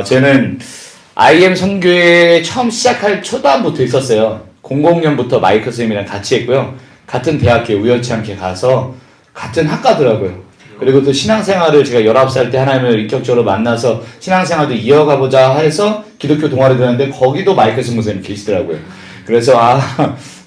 저는 IM 선교회 처음 시작할 초반부터 있었어요. 00년부터 마이클 선생님이랑 같이 했고요. 같은 대학교에 우연치 않게 가서 같은 학과더라고요. 그리고 또 신앙생활을 제가 19살 때 하나님을 인격적으로 만나서 신앙생활도 이어가보자 해서 기독교 동아리 들었는데 거기도 마이클 선생님 계시더라고요. 그래서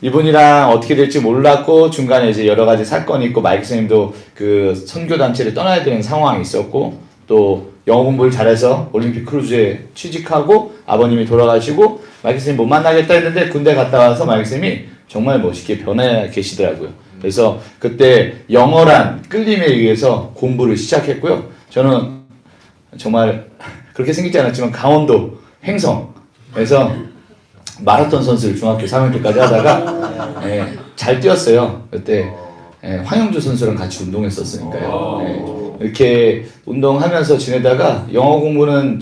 이분이랑 어떻게 될지 몰랐고 중간에 이제 여러 가지 사건이 있고 마이클 선생님도 그 선교단체를 떠나야 되는 상황이 있었고 또 영어 공부를 잘해서 올림픽 크루즈에 취직하고 아버님이 돌아가시고 마이클 선생님 못 만나겠다 했는데 군대 갔다 와서 마이클 선생님이 정말 멋있게 변해 계시더라고요. 그래서 그때 영어란 끌림에 의해서 공부를 시작했고요. 저는 정말 그렇게 생기지 않았지만 강원도 횡성에서 마라톤 선수를 중학교 3학년 때까지 하다가 잘 뛰었어요. 그때 황영주 선수랑 같이 운동했었으니까요. 이렇게 운동하면서 지내다가 영어 공부는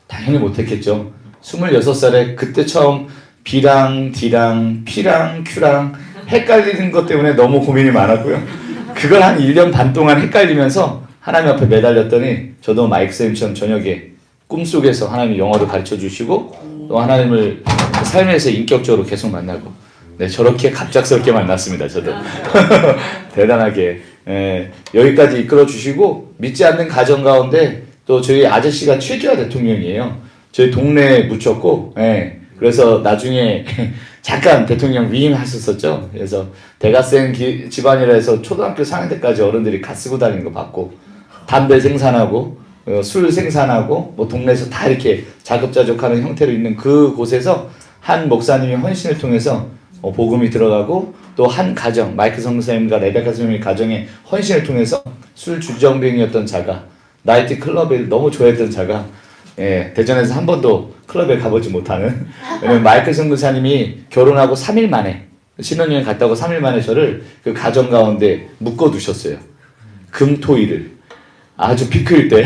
당연히 못했겠죠. 26살에 그때 처음 B랑 D랑 P랑 Q랑 헷갈리는 것 때문에 너무 고민이 많았고요. 그걸 한 1년 반 동안 헷갈리면서 하나님 앞에 매달렸더니 저도 마이크 쌤처럼 저녁에 꿈속에서 하나님이 영어를 가르쳐 주시고 또 하나님을 삶에서 인격적으로 계속 만나고 저렇게 갑작스럽게 만났습니다. 저도 대단하게 여기까지 이끌어 주시고 믿지 않는 가정 가운데 또 저희 아저씨가 최주하 대통령이에요. 저희 동네에 묻혔고 그래서 나중에 잠깐 대통령 위임하셨었죠. 그래서 대가센 집안이라 해서 초등학교 4학년 때까지 어른들이 갓 쓰고 다니는 거 봤고 담배 생산하고 술 생산하고 뭐 동네에서 다 이렇게 자급자족하는 형태로 있는 그 곳에서 한 목사님이 헌신을 통해서 복음이 들어가고 또 한 가정 마이크 선생님과 레베카 선생님의 가정에 헌신을 통해서 술 주정뱅이였던 자가 나이트 클럽을 너무 좋아했던 자가 대전에서 한 번도 클럽에 가보지 못하는 왜냐면 마이클 선교사님이 결혼하고 3일 만에 신혼여행 갔다 오고 3일 만에 저를 그 가정 가운데 묶어두셨어요. 금토일을 아주 피크일 때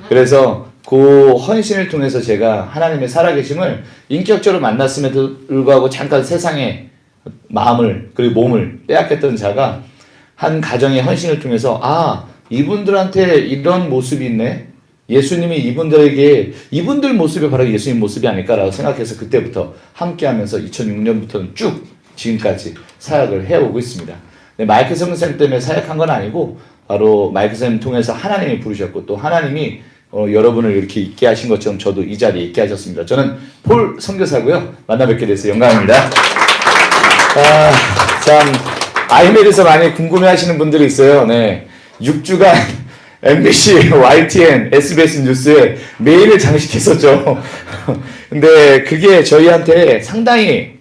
그래서 그 헌신을 통해서 제가 하나님의 살아계심을 인격적으로 만났음에도 불구하고 잠깐 세상에 마음을 그리고 몸을 빼앗겼던 자가 한 가정의 헌신을 통해서 이분들한테 이런 모습이 있네. 예수님이 이분들에게 이분들 모습이 바로 예수님 모습이 아닐까라고 생각해서 그때부터 함께하면서 2006년부터는 쭉 지금까지 사역을 해오고 있습니다. 마이클 선생님 때문에 사역한 건 아니고 바로 마이클 선생님 통해서 하나님이 부르셨고 또 하나님이 여러분을 이렇게 있게 하신 것처럼 저도 이 자리에 있게 하셨습니다. 저는 폴 선교사고요. 만나 뵙게 돼서 영광입니다. 참 IM에 대해서 많이 궁금해 하시는 분들이 있어요. 6주간 MBC, YTN, SBS 뉴스에 매일을 장식했었죠. 근데 그게 저희한테 상당히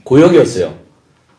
고역이었어요.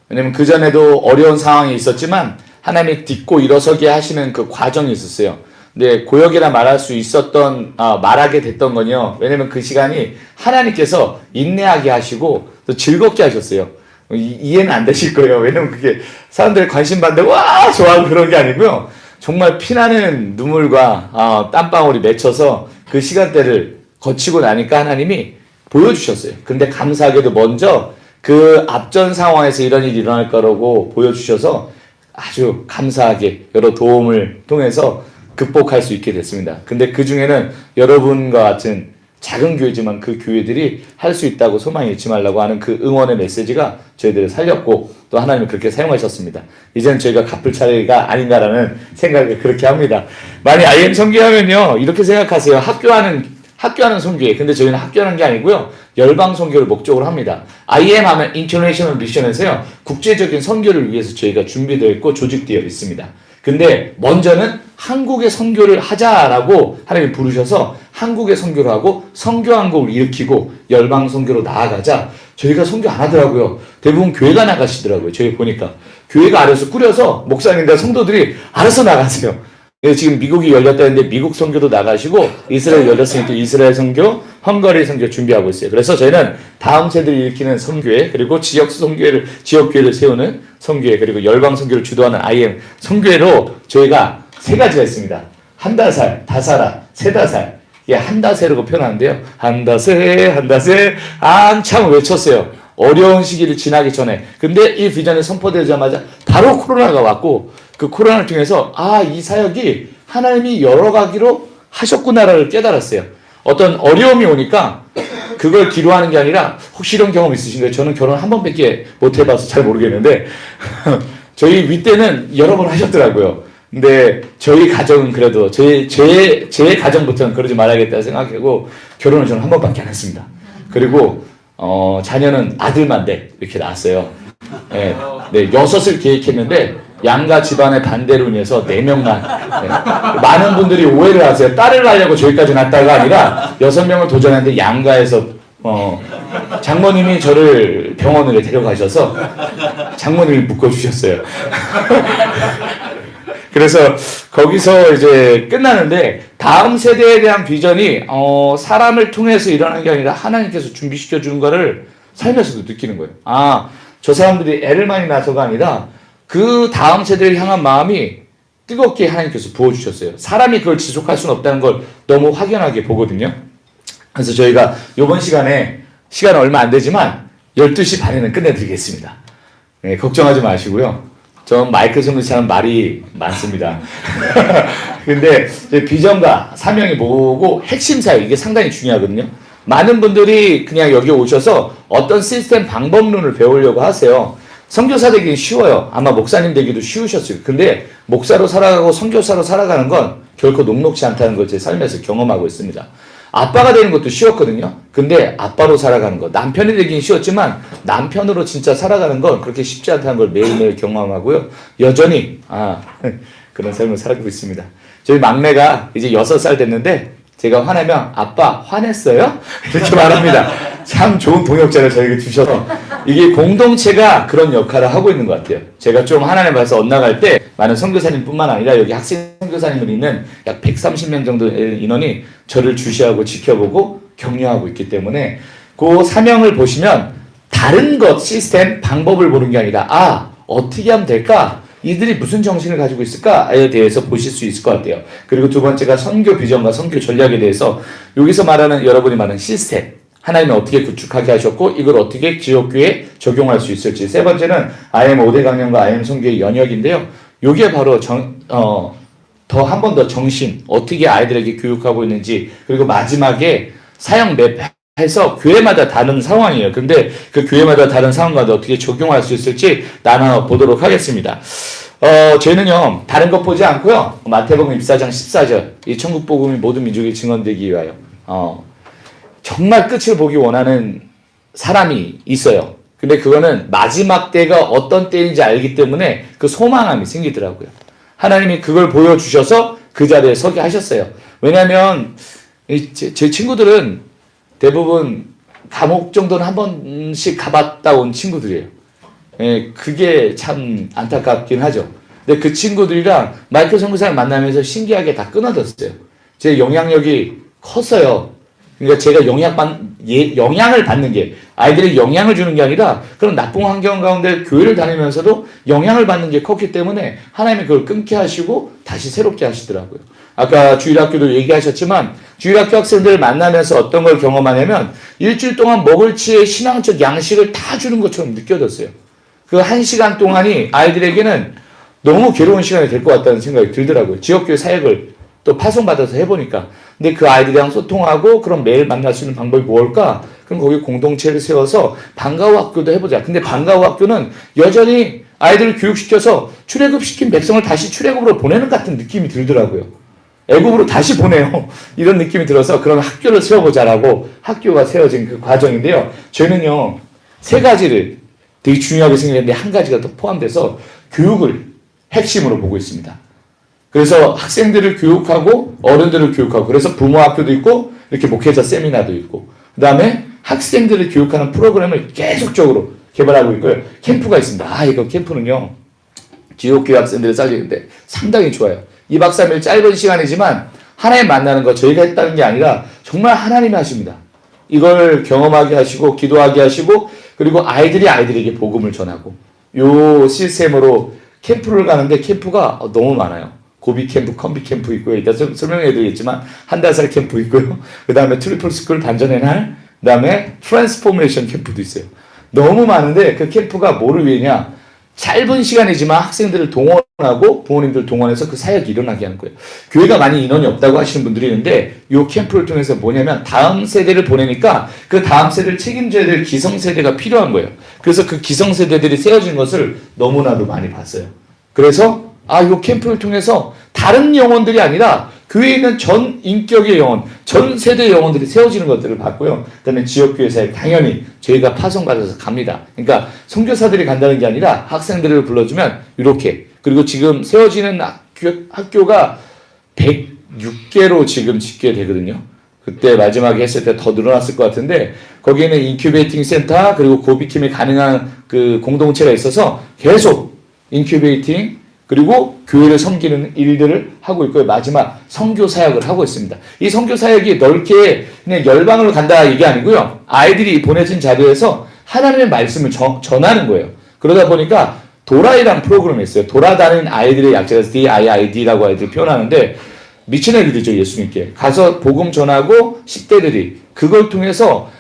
왜냐면 그전에도 어려운 상황이 있었지만 하나님이 딛고 일어서게 하시는 그 과정이 있었어요. 근데 고역이라 말할 수 있었던, 말하게 됐던 건요. 왜냐면 그 시간이 하나님께서 인내하게 하시고 또 즐겁게 하셨어요. 이해는 안 되실 거예요. 왜냐면 그게 사람들이 관심 받는데 와! 좋아하고 그런 게 아니고요. 정말 피나는 눈물과 땀방울이 맺혀서 그 시간대를 거치고 나니까 하나님이 보여주셨어요. 근데 감사하게도 먼저 그 앞전 상황에서 이런 일이 일어날 거라고 보여주셔서 아주 감사하게 여러 도움을 통해서 극복할 수 있게 됐습니다. 근데 그 중에는 여러분과 같은 작은 교회지만 그 교회들이 할 수 있다고 소망을 잊지 말라고 하는 그 응원의 메시지가 저희들을 살렸고 또 하나님은 그렇게 사용하셨습니다. 이제는 저희가 갚을 차례가 아닌가라는 생각을 그렇게 합니다. 만약 IM 선교하면요 이렇게 생각하세요. 학교하는 선교회. 근데 저희는 학교하는 게 아니고요. 열방 선교를 목적으로 합니다. IM 하면 인터내셔널 미션에서요. 국제적인 선교를 위해서 저희가 준비되어 있고 조직되어 있습니다. 근데 먼저는 한국의 선교를 하자라고 하나님이 부르셔서 한국의 선교를 하고 선교한국을 일으키고 열방 선교로 나아가자. 저희가 선교 안 하더라고요. 대부분 교회가 나가시더라고요. 저희 보니까 교회가 알아서 꾸려서 목사님과 성도들이 알아서 나가세요. 지금 미국이 열렸다는데 미국 선교도 나가시고 이스라엘 열렸으니까 이스라엘 선교, 헝가리 선교 준비하고 있어요. 그래서 저희는 다음 세대를 일으키는 선교회 그리고 지역교회를 세우는 선교회 그리고 열방 선교를 주도하는 IM 선교회로 저희가 세 가지가 있습니다. 한다살, 다사라, 세다살. 이게 한다세라고 표현하는데요. 한다세 한참 외쳤어요. 어려운 시기를 지나기 전에. 근데 이 비전이 선포되자마자 바로 코로나가 왔고 그 코로나를 통해서 이 사역이 하나님이 열어가기로 하셨구나를 깨달았어요. 어떤 어려움이 오니까 그걸 기로하는 게 아니라 혹시 이런 경험 있으신가요? 저는 결혼 한 번밖에 못 해봐서 잘 모르겠는데 저희 윗대는 여러 번 하셨더라고요. 근데 저희 가정은 그래도 제 가정부터는 그러지 말아야겠다 생각하고 결혼을 저는 한 번밖에 안 했습니다. 그리고 자녀는 아들만 이렇게 낳았어요. 네, 6을 계획했는데 양가 집안의 반대로 인해서 4명만. 네. 많은 분들이 오해를 하세요. 딸을 낳으려고 저기까지 낳았다가 아니라 6명을 도전했는데 양가에서 장모님이 저를 병원으로 데려가셔서 장모님이 묶어주셨어요. 그래서 거기서 이제 끝나는데 다음 세대에 대한 비전이 사람을 통해서 일어나는 게 아니라 하나님께서 준비시켜 주는 거를 살면서도 느끼는 거예요. 아, 저 사람들이 애를 많이 낳아서가 아니라 그 다음 세대를 향한 마음이 뜨겁게 하나님께서 부어주셨어요. 사람이 그걸 지속할 수는 없다는 걸 너무 확연하게 보거든요. 그래서 저희가 이번 시간은 얼마 안 되지만 12시 반에는 끝내드리겠습니다. 네, 걱정하지 마시고요. 전 마이크 선교사는 말이 많습니다. 근데 비전과 사명이 뭐고 핵심 사역, 이게 상당히 중요하거든요. 많은 분들이 그냥 여기 오셔서 어떤 시스템 방법론을 배우려고 하세요. 선교사 되기 쉬워요. 아마 목사님 되기도 쉬우셨어요. 근데 목사로 살아가고 선교사로 살아가는 건 결코 녹록지 않다는 걸 제 삶에서 경험하고 있습니다. 아빠가 되는 것도 쉬웠거든요. 근데 아빠로 살아가는 거, 남편이 되긴 쉬웠지만 남편으로 진짜 살아가는 건 그렇게 쉽지 않다는 걸 매일매일 경험하고요. 여전히 그런 삶을 살고 있습니다. 저희 막내가 이제 6살 됐는데 제가 화내면 아빠 화냈어요? 이렇게 말합니다. 참 좋은 동역자를 저에게 주셔서 이게 공동체가 그런 역할을 하고 있는 것 같아요. 제가 좀 하나님 앞에서 엇나갈 때 많은 선교사님뿐만 아니라 여기 학생 선교사님들이 있는 약 130명 정도의 인원이 저를 주시하고 지켜보고 격려하고 있기 때문에 그 사명을 보시면 다른 것, 시스템, 방법을 보는 게 아니라 어떻게 하면 될까? 이들이 무슨 정신을 가지고 있을까에 대해서 보실 수 있을 것 같아요. 그리고 두 번째가 선교 비전과 선교 전략에 대해서 여기서 말하는 여러분이 말하는 시스템, 하나님이 어떻게 구축하게 하셨고 이걸 어떻게 지역교회에 적용할 수 있을지. 세 번째는 IM 5대 강령과 IM 선교의 연역인데요. 이게 바로 더 한 번 더 정신, 어떻게 아이들에게 교육하고 있는지, 그리고 마지막에 사역 맵 해서 교회마다 다른 상황이에요. 근데 그 교회마다 다른 상황마다 어떻게 적용할 수 있을지 나눠보도록 하겠습니다. 저희는요, 다른 것 보지 않고요, 마태복음 24장 14절, 이 천국복음이 모든 민족에 증언되기 위하여, 정말 끝을 보기 원하는 사람이 있어요. 근데 그거는 마지막 때가 어떤 때인지 알기 때문에 그 소망함이 생기더라고요. 하나님이 그걸 보여주셔서 그 자리에 서게 하셨어요. 왜냐하면 제 친구들은 대부분 감옥 정도는 한 번씩 가봤다 온 친구들이에요. 그게 참 안타깝긴 하죠. 근데 그 친구들이랑 마이클 선교사를 만나면서 신기하게 다 끊어졌어요. 제 영향력이 컸어요. 그러니까 제가 영향을 받는 게, 아이들에게 영향을 주는 게 아니라 그런 나쁜 환경 가운데 교회를 다니면서도 영향을 받는 게 컸기 때문에 하나님이 그걸 끊게 하시고 다시 새롭게 하시더라고요. 아까 주일학교도 얘기하셨지만 주일학교 학생들을 만나면서 어떤 걸 경험하냐면 일주일 동안 먹을 치의 신앙적 양식을 다 주는 것처럼 느껴졌어요. 그 1시간 동안이 아이들에게는 너무 괴로운 시간이 될 것 같다는 생각이 들더라고요. 지역교회 사역을 또 파송받아서 해보니까. 근데 그 아이들이랑 소통하고 그럼 매일 만날 수 있는 방법이 뭘까? 그럼 거기 공동체를 세워서 방과후 학교도 해보자. 근데 방과후 학교는 여전히 아이들을 교육시켜서 출애굽시킨 백성을 다시 출애굽으로 보내는 같은 느낌이 들더라고요. 애굽으로 다시 보내요. 이런 느낌이 들어서 그런 학교를 세워보자라고 학교가 세워진 그 과정인데요. 저희는요, 3가지를 되게 중요하게 생각했는데 한 가지가 더 포함돼서 교육을 핵심으로 보고 있습니다. 그래서 학생들을 교육하고 어른들을 교육하고, 그래서 부모 학교도 있고 이렇게 목회자 세미나도 있고, 그 다음에 학생들을 교육하는 프로그램을 계속적으로 개발하고 있고요. 캠프가 있습니다. 이거 캠프는요, 지역교회 학생들을 살리는데 상당히 좋아요. 2박 3일 짧은 시간이지만 하나님 만나는 거 저희가 했다는 게 아니라 정말 하나님이 하십니다. 이걸 경험하게 하시고 기도하게 하시고, 그리고 아이들에게 복음을 전하고, 요 시스템으로 캠프를 가는데 캠프가 너무 많아요. 고비 캠프, 컴비 캠프 있고요. 이따 설명해 드리겠지만 한 달 살 캠프 있고요. 그 다음에 트리플 스쿨 반전의 날, 그 다음에 트랜스포메이션 캠프도 있어요. 너무 많은데 그 캠프가 뭐를 위해냐? 짧은 시간이지만 학생들을 동원하고 부모님들 동원해서 그 사역이 일어나게 하는 거예요. 교회가 많이 인원이 없다고 하시는 분들이 있는데 이 캠프를 통해서 뭐냐면 다음 세대를 보내니까 그 다음 세대를 책임져야 될 기성세대가 필요한 거예요. 그래서 그 기성세대들이 세워진 것을 너무나도 많이 봤어요. 그래서 이 캠프를 통해서 다른 영혼들이 아니라 교회에 있는 전 인격의 영혼, 전 세대의 영혼들이 세워지는 것들을 봤고요. 그 다음에 지역교회 사역 당연히 저희가 파송받아서 갑니다. 그러니까 선교사들이 간다는 게 아니라 학생들을 불러주면 이렇게. 그리고 지금 세워지는 학교가 106개로 지금 짓게 되거든요. 그때 마지막에 했을 때 더 늘어났을 것 같은데 거기에는 인큐베이팅 센터 그리고 고비킴이 가능한 그 공동체가 있어서 계속 인큐베이팅 그리고 교회를 섬기는 일들을 하고 있고요. 마지막 선교 사역을 하고 있습니다. 이 선교 사역이 넓게 그냥 열방으로 간다 이게 아니고요. 아이들이 보내진 자료에서 하나님의 말씀을 전하는 거예요. 그러다 보니까 도라이라는 프로그램이 있어요. 돌아다니는 아이들의 약자에서 DIID라고 아이들이 표현하는데 미셔너리들이죠. 예수님께 가서 복음 전하고 10대들이 그걸 통해서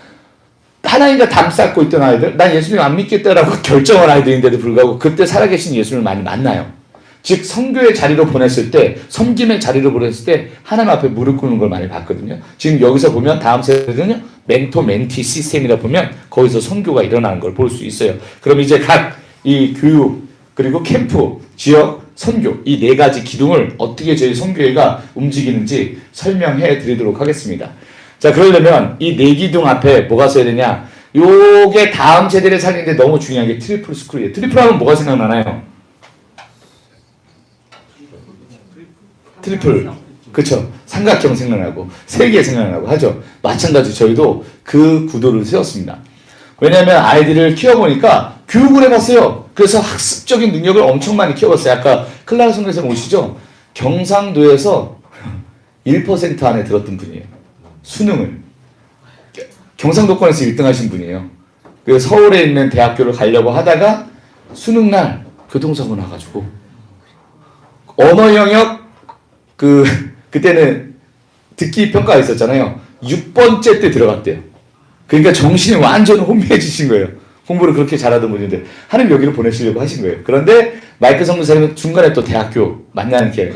하나님과 담 쌓고 있던 아이들, 난 예수님 안 믿겠다라고 결정한 아이들인데도 불구하고 그때 살아계신 예수님을 많이 만나요. 즉 선교의 자리로 보냈을 때, 섬김의 자리로 보냈을 때 하나님 앞에 무릎 꿇는 걸 많이 봤거든요. 지금 여기서 보면 다음 세대는요, 멘토 멘티 시스템이라 보면 거기서 선교가 일어나는 걸 볼 수 있어요. 그럼 이제 각 이 교육 그리고 캠프, 지역, 선교 이 네 가지 기둥을 어떻게 저희 선교회가 움직이는지 설명해 드리도록 하겠습니다. 자, 그러려면 이 네 기둥 앞에 뭐가 써야 되냐? 요게 다음 세대를 살리는데 너무 중요한 게 트리플 스쿨이에요. 트리플 하면 뭐가 생각나나요? 트리플, 그쵸? 삼각형 생각나고 세 개 생각나고 하죠. 마찬가지 저희도 그 구도를 세웠습니다. 왜냐하면 아이들을 키워보니까 교육을 해봤어요. 그래서 학습적인 능력을 엄청 많이 키워봤어요. 아까 클라라 선생님 오시죠? 경상도에서 1% 안에 들었던 분이에요. 수능을. 경상도권에서 1등 하신 분이에요. 그래서 서울에 있는 대학교를 가려고 하다가 수능날 교통사고 나가지고 언어 영역 그때는 듣기 평가가 있었잖아요. 6번째 때 들어갔대요. 그러니까 정신이 완전 혼미해지신 거예요. 공부를 그렇게 잘하던 분인데 하나님 여기로 보내시려고 하신 거예요. 그런데 마이클 성교사님은 중간에 또 대학교 만나는 기회,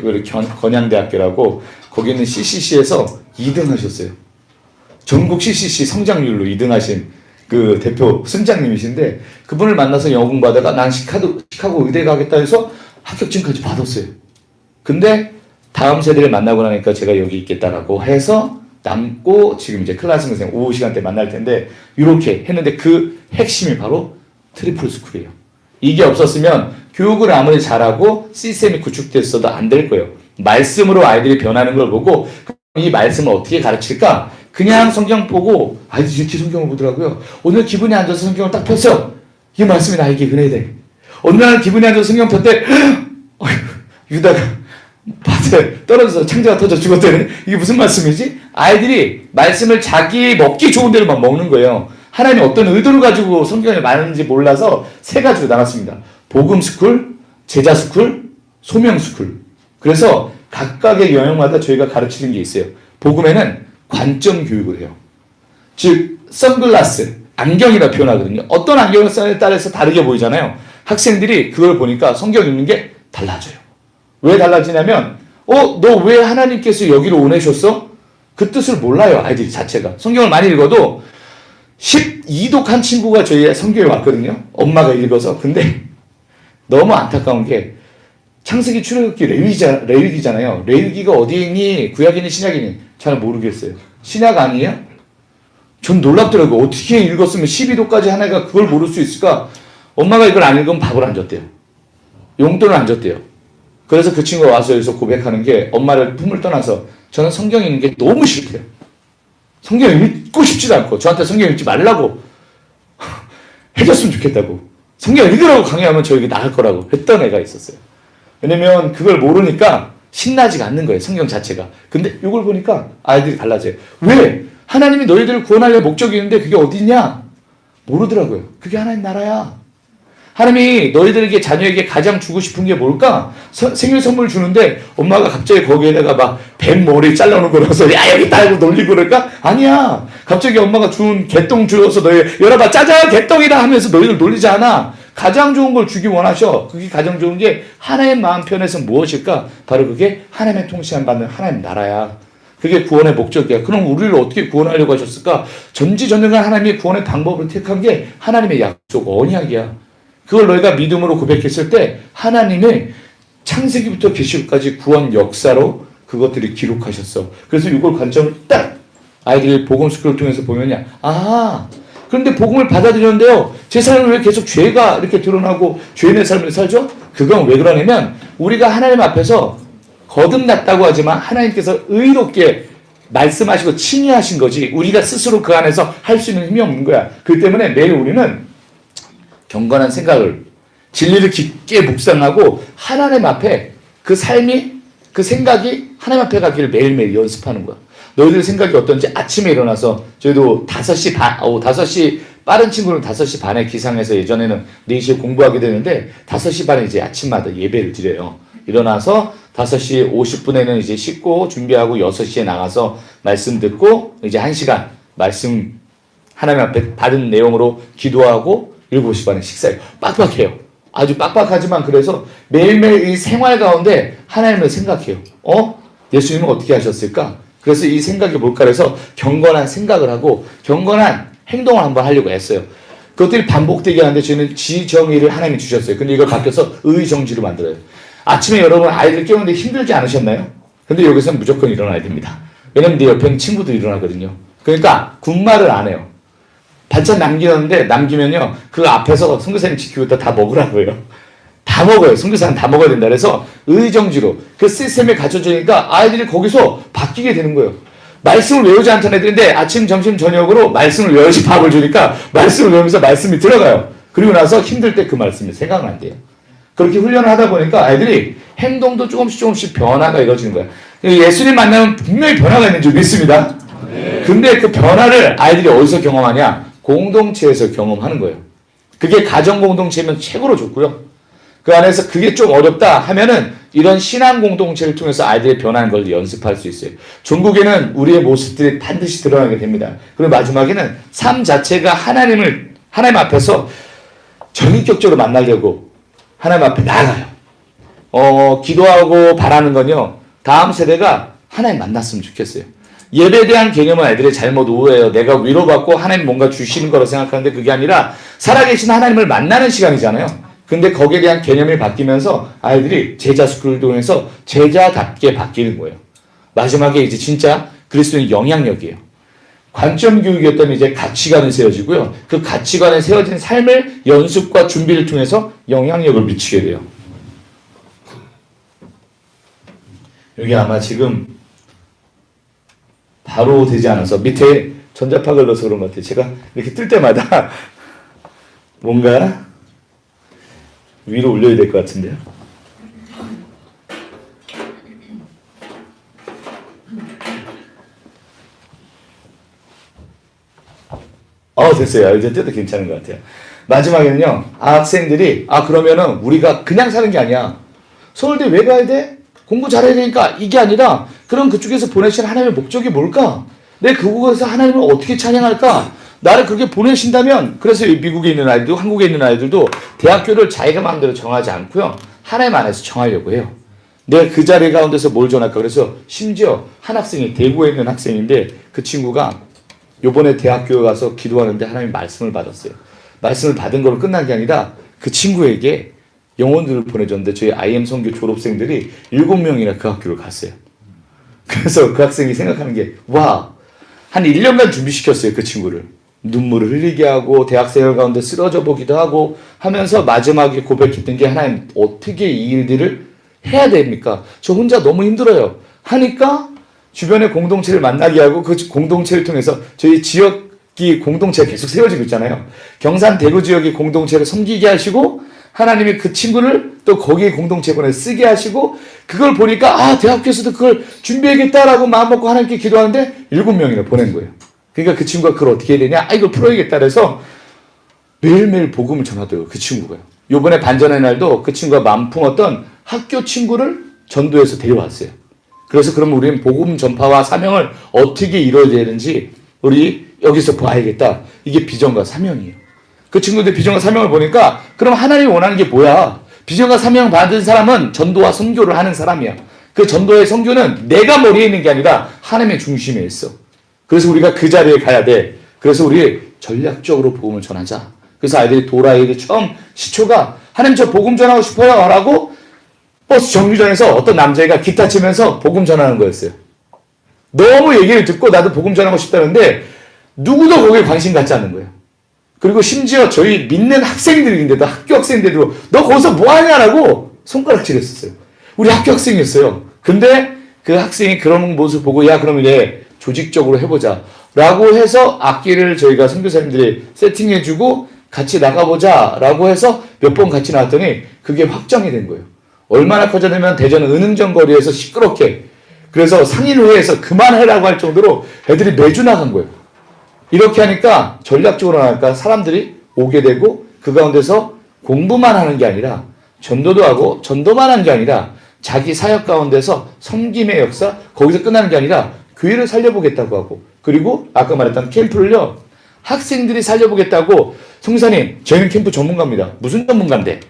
건양대학교라고 거기 있는 CCC에서 2등 하셨어요. 전국 CCC 성장률로 2등 하신 그 대표 순장님이신데 그분을 만나서 영어 공부하다가 난 시카고 의대 가겠다 해서 합격증까지 받았어요. 근데 다음 세대를 만나고 나니까 제가 여기 있겠다라고 해서 남고 지금 이제 클라스 선생님 오후 시간대 만날 텐데 이렇게 했는데 그 핵심이 바로 트리플 스쿨이에요. 이게 없었으면 교육을 아무리 잘하고 시스템이 구축됐어도 안 될 거예요. 말씀으로 아이들이 변하는 걸 보고 이 말씀을 어떻게 가르칠까? 그냥 성경 보고 아이들이 이렇게 성경을 보더라고요. 오늘 기분이 안 좋아서 성경을 딱 폈어. 이 말씀이 나에게 은혜돼. 어느 날 기분이 안 좋아서 성경 폈대. 유다가 밭에 떨어져서 창자가 터져 죽었다는 이게 무슨 말씀이지? 아이들이 말씀을 자기 먹기 좋은 대로만 먹는 거예요. 하나님이 어떤 의도를 가지고 성경을 많은지 몰라서 세 가지로 나눴습니다. 복음 스쿨, 제자 스쿨, 소명 스쿨. 그래서 각각의 영역마다 저희가 가르치는 게 있어요. 복음에는 관점 교육을 해요. 즉 선글라스, 안경이라 표현하거든요. 어떤 안경을 쓰느냐에 따라서 다르게 보이잖아요. 학생들이 그걸 보니까 성경 읽는 게 달라져요. 왜 달라지냐면 너 왜 하나님께서 여기로 보내셨어? 그 뜻을 몰라요. 아이들이 자체가. 성경을 많이 읽어도 12독한 친구가 저희 성경에 왔거든요. 엄마가 읽어서. 근데 너무 안타까운 게 창세기 출애굽기 레위기잖아요. 레위기가 어디니 구약이니 신약이니 잘 모르겠어요. 신약 아니에요? 전 놀랍더라고요. 어떻게 읽었으면 12도까지 하나가 그걸 모를 수 있을까? 엄마가 이걸 안 읽으면 밥을 안 줬대요. 용돈을 안 줬대요. 그래서 그 친구가 와서 여기서 고백하는 게 엄마를 품을 떠나서 저는 성경 읽는 게 너무 싫대요. 성경 읽고 싶지도 않고 저한테 성경 읽지 말라고 해줬으면 좋겠다고. 성경 읽으라고 강요하면 저 여기 나갈 거라고 했던 애가 있었어요. 왜냐면 그걸 모르니까 신나지가 않는 거예요. 성경 자체가. 근데 이걸 보니까 아이들이 달라져요. 왜? 하나님이 너희들을 구원하려 목적이 있는데 그게 어디냐? 모르더라고요. 그게 하나님 나라야. 하나님이 너희들에게 자녀에게 가장 주고 싶은 게 뭘까? 생일 선물 주는데 엄마가 갑자기 거기에다가 막 뱀 머리 잘라놓은 거 넣어서 야 여기 있다 하고 놀리고 그럴까? 아니야. 갑자기 엄마가 준 개똥 주어서 너희 열어봐 짜잔 개똥이다 하면서 너희들 놀리지 않아. 가장 좋은 걸 주기 원하셔. 그게 가장 좋은 게 하나님 마음 편에서 무엇일까? 바로 그게 하나님의 통치함 받는 하나님 나라야. 그게 구원의 목적이야. 그럼 우리를 어떻게 구원하려고 하셨을까? 전지전능한 하나님의 구원의 방법을 택한 게 하나님의 약속, 언약이야. 그걸 너희가 믿음으로 고백했을 때 하나님의 창세기부터 계시록까지 구원 역사로 그것들이 기록하셨어. 그래서 이걸 관점을 딱 아이들 복음 스쿨을 통해서 보면요. 아, 그런데 복음을 받아들였는데요. 제 삶은 왜 계속 죄가 이렇게 드러나고 죄인의 삶을 살죠? 그건 왜 그러냐면 우리가 하나님 앞에서 거듭났다고 하지만 하나님께서 의롭게 말씀하시고 칭의하신 거지 우리가 스스로 그 안에서 할 수 있는 힘이 없는 거야. 그렇기 때문에 매일 우리는 경건한 생각을 진리를 깊게 묵상하고 하나님 앞에 그 삶이 그 생각이 하나님 앞에 가기를 매일매일 연습하는 거야. 너희들 생각이 어떤지 아침에 일어나서 저희도 5시 반, 5시 빠른 친구는 5시 반에 기상해서 예전에는 4시에 공부하게 되는데 5시 반에 이제 아침마다 예배를 드려요. 일어나서 5시 50분에는 이제 씻고 준비하고 6시에 나가서 말씀 듣고 이제 1시간 말씀 하나님 앞에 받은 내용으로 기도하고 7시 반에 식사해요. 빡빡해요. 아주 빡빡하지만 그래서 매일매일 이 생활 가운데 하나님을 생각해요. 예수님은 어떻게 하셨을까? 그래서 이 생각이 뭘까 해서 경건한 생각을 하고 경건한 행동을 한번 하려고 했어요. 그것들이 반복되게 하는데 저희는 지정의를 하나님이 주셨어요. 근데 이걸 바뀌어서 의정지로 만들어요. 아침에 여러분 아이들 깨우는데 힘들지 않으셨나요? 근데 여기서는 무조건 일어나야 됩니다. 왜냐면 내 옆에는 친구도 일어나거든요. 그러니까 군말을 안 해요. 반찬 남기면요. 그 앞에서 선교사님 지키고 있다 다 먹으라고요. 다 먹어요. 선교사는 다 먹어야 된다. 그래서 의정지로 그 시스템에 갖춰지니까 아이들이 거기서 바뀌게 되는 거예요. 말씀을 외우지 않던 애들인데 아침, 점심, 저녁으로 말씀을 외워서 밥을 주니까 말씀을 외우면서 말씀이 들어가요. 그리고 나서 힘들 때 그 말씀이 생각난대요. 그렇게 훈련을 하다 보니까 아이들이 행동도 조금씩 변화가 이루어지는 거예요. 예수님 만나면 분명히 변화가 있는 줄 믿습니다. 근데 그 변화를 아이들이 어디서 경험하냐? 공동체에서 경험하는 거예요. 그게 가정 공동체면 최고로 좋고요. 그 안에서 그게 좀 어렵다 하면은 이런 신앙 공동체를 통해서 아이들이 변하는 걸 연습할 수 있어요. 종국에는 우리의 모습들이 반드시 드러나게 됩니다. 그리고 마지막에는 삶 자체가 하나님 앞에서 전인격적으로 만나려고 하나님 앞에 나아가요. 기도하고 바라는 건요. 다음 세대가 하나님 만났으면 좋겠어요. 예배에 대한 개념은 아이들이 잘못 오해해요. 내가 위로받고 하나님 뭔가 주시는 거라고 생각하는데 그게 아니라 살아계신 하나님을 만나는 시간이잖아요. 근데 거기에 대한 개념이 바뀌면서 아이들이 제자 스쿨을 통해서 제자답게 바뀌는 거예요. 마지막에 이제 진짜 그리스도의 영향력이에요. 관점 교육이었다면 이제 가치관이 세워지고요. 그 가치관에 세워진 삶을 연습과 준비를 통해서 영향력을 미치게 돼요. 여기 아마 지금 바로 되지 않아서 밑에 전자파를 넣어서 그런 것 같아요. 제가 이렇게 뜰 때마다 뭔가 위로 올려야 될 것 같은데요. 됐어요. 이제 떼도 괜찮은 것 같아요. 마지막에는요. 학생들이 그러면은 우리가 그냥 사는 게 아니야. 서울대 왜 가야 돼? 공부 잘해야 되니까 이게 아니라 그럼 그쪽에서 보내신 하나님의 목적이 뭘까? 내 그곳에서 하나님을 어떻게 찬양할까? 나를 그렇게 보내신다면 그래서 미국에 있는 아이들도 한국에 있는 아이들도 대학교를 자기가 마음대로 정하지 않고요. 하나님 안에서 정하려고 해요. 내가 그 자리 가운데서 뭘 전할까? 그래서 심지어 한 학생이 대구에 있는 학생인데 그 친구가 요번에 대학교에 가서 기도하는데 하나님 말씀을 받았어요. 말씀을 받은 걸로 끝난 게 아니라 그 친구에게 영혼들을 보내줬는데 저희 IM 선교 졸업생들이 7명이나 그 학교를 갔어요. 그래서 그 학생이 생각하는 게 한 1년간 준비시켰어요. 그 친구를. 눈물을 흘리게 하고 대학생활 가운데 쓰러져 보기도 하고 하면서 마지막에 고백했던 게 하나님 어떻게 이 일들을 해야 됩니까? 저 혼자 너무 힘들어요. 하니까 주변의 공동체를 만나게 하고 그 공동체를 통해서 저희 지역이 공동체가 계속 세워지고 있잖아요. 경산 대구 지역의 공동체를 섬기게 하시고 하나님이 그 친구를 또 거기에 공동체 보내 쓰게 하시고 그걸 보니까 대학교에서도 그걸 준비해야겠다라고 마음먹고 하나님께 기도하는데 7명이나 보낸 거예요. 그러니까 그 친구가 그걸 어떻게 해야 되냐? 이걸 풀어야겠다 그래서 매일매일 복음을 전하더라고요. 그 친구가요. 요번에 반전의 날도 그 친구가 마음 품었던 학교 친구를 전도해서 데려왔어요. 그래서 그러면 우리는 복음 전파와 사명을 어떻게 이루어야 되는지 우리 여기서 봐야겠다. 이게 비전과 사명이에요. 그 친구들 비전과 사명을 보니까 그럼 하나님이 원하는 게 뭐야? 비전과 사명 받은 사람은 전도와 선교를 하는 사람이야. 그 전도의 선교는 내가 머리에 있는 게 아니라 하나님의 중심에 있어. 그래서 우리가 그 자리에 가야 돼. 그래서 우리 전략적으로 복음을 전하자. 그래서 아이들이 도라이들 처음 시초가 하나님 저 복음 전하고 싶어요 라고 버스 정류장에서 어떤 남자애가 기타 치면서 복음 전하는 거였어요. 너무 얘기를 듣고 나도 복음 전하고 싶다는데 누구도 거기에 관심 갖지 않는 거예요. 그리고 심지어 저희 믿는 학생들인데도 학교 학생들도 너 거기서 뭐 하냐라고 손가락질 했었어요. 우리 학교 학생이었어요. 근데 그 학생이 그런 모습 보고 야 그럼 이제 조직적으로 해보자 라고 해서 악기를 저희가 선교사님들이 세팅해주고 같이 나가보자 라고 해서 몇 번 같이 나왔더니 그게 확정이 된 거예요. 얼마나 커졌냐면 대전 은흥정 거리에서 시끄럽게 그래서 상인회에서 그만해라고 할 정도로 애들이 매주 나간 거예요. 이렇게 하니까 전략적으로 하니까 사람들이 오게 되고 그 가운데서 공부만 하는 게 아니라 전도도 하고 전도만 하는 게 아니라 자기 사역 가운데서 섬김의 역사 거기서 끝나는 게 아니라 교회를 살려보겠다고 하고 그리고 아까 말했던 캠프를요 학생들이 살려보겠다고 성사님 저희는 캠프 전문가입니다. 무슨 전문가인데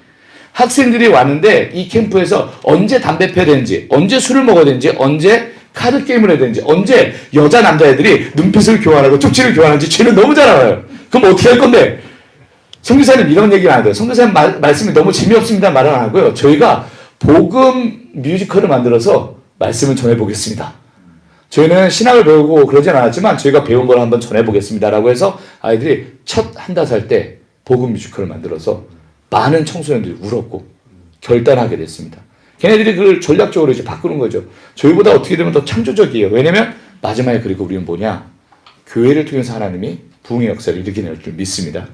학생들이 왔는데 이 캠프에서 언제 담배 펴야 되는지 언제 술을 먹어야 되는지 언제 카드 게임을 해야 되는지 언제 여자 남자애들이 눈빛을 교환하고 쪽지를 교환하는지 쟤는 너무 잘 알아요. 그럼 어떻게 할 건데 성교사님 이런 얘기는 안 해요. 성교사님 말씀이 너무 재미없습니다 말은 안 하고요. 저희가 복음 뮤지컬을 만들어서 말씀을 전해보겠습니다. 저희는 신학을 배우고 그러진 않았지만 저희가 배운 걸 한번 전해보겠습니다 라고 해서 아이들이 첫 한다섯 살 때 복음 뮤지컬을 만들어서 많은 청소년들이 울었고 결단하게 됐습니다. 걔네들이 그걸 전략적으로 이제 바꾸는 거죠. 저희보다 어떻게 되면 더 창조적이에요. 왜냐면 마지막에 그리고 우리는 뭐냐 교회를 통해서 하나님이 부흥의 역사를 일으키는 줄 믿습니다.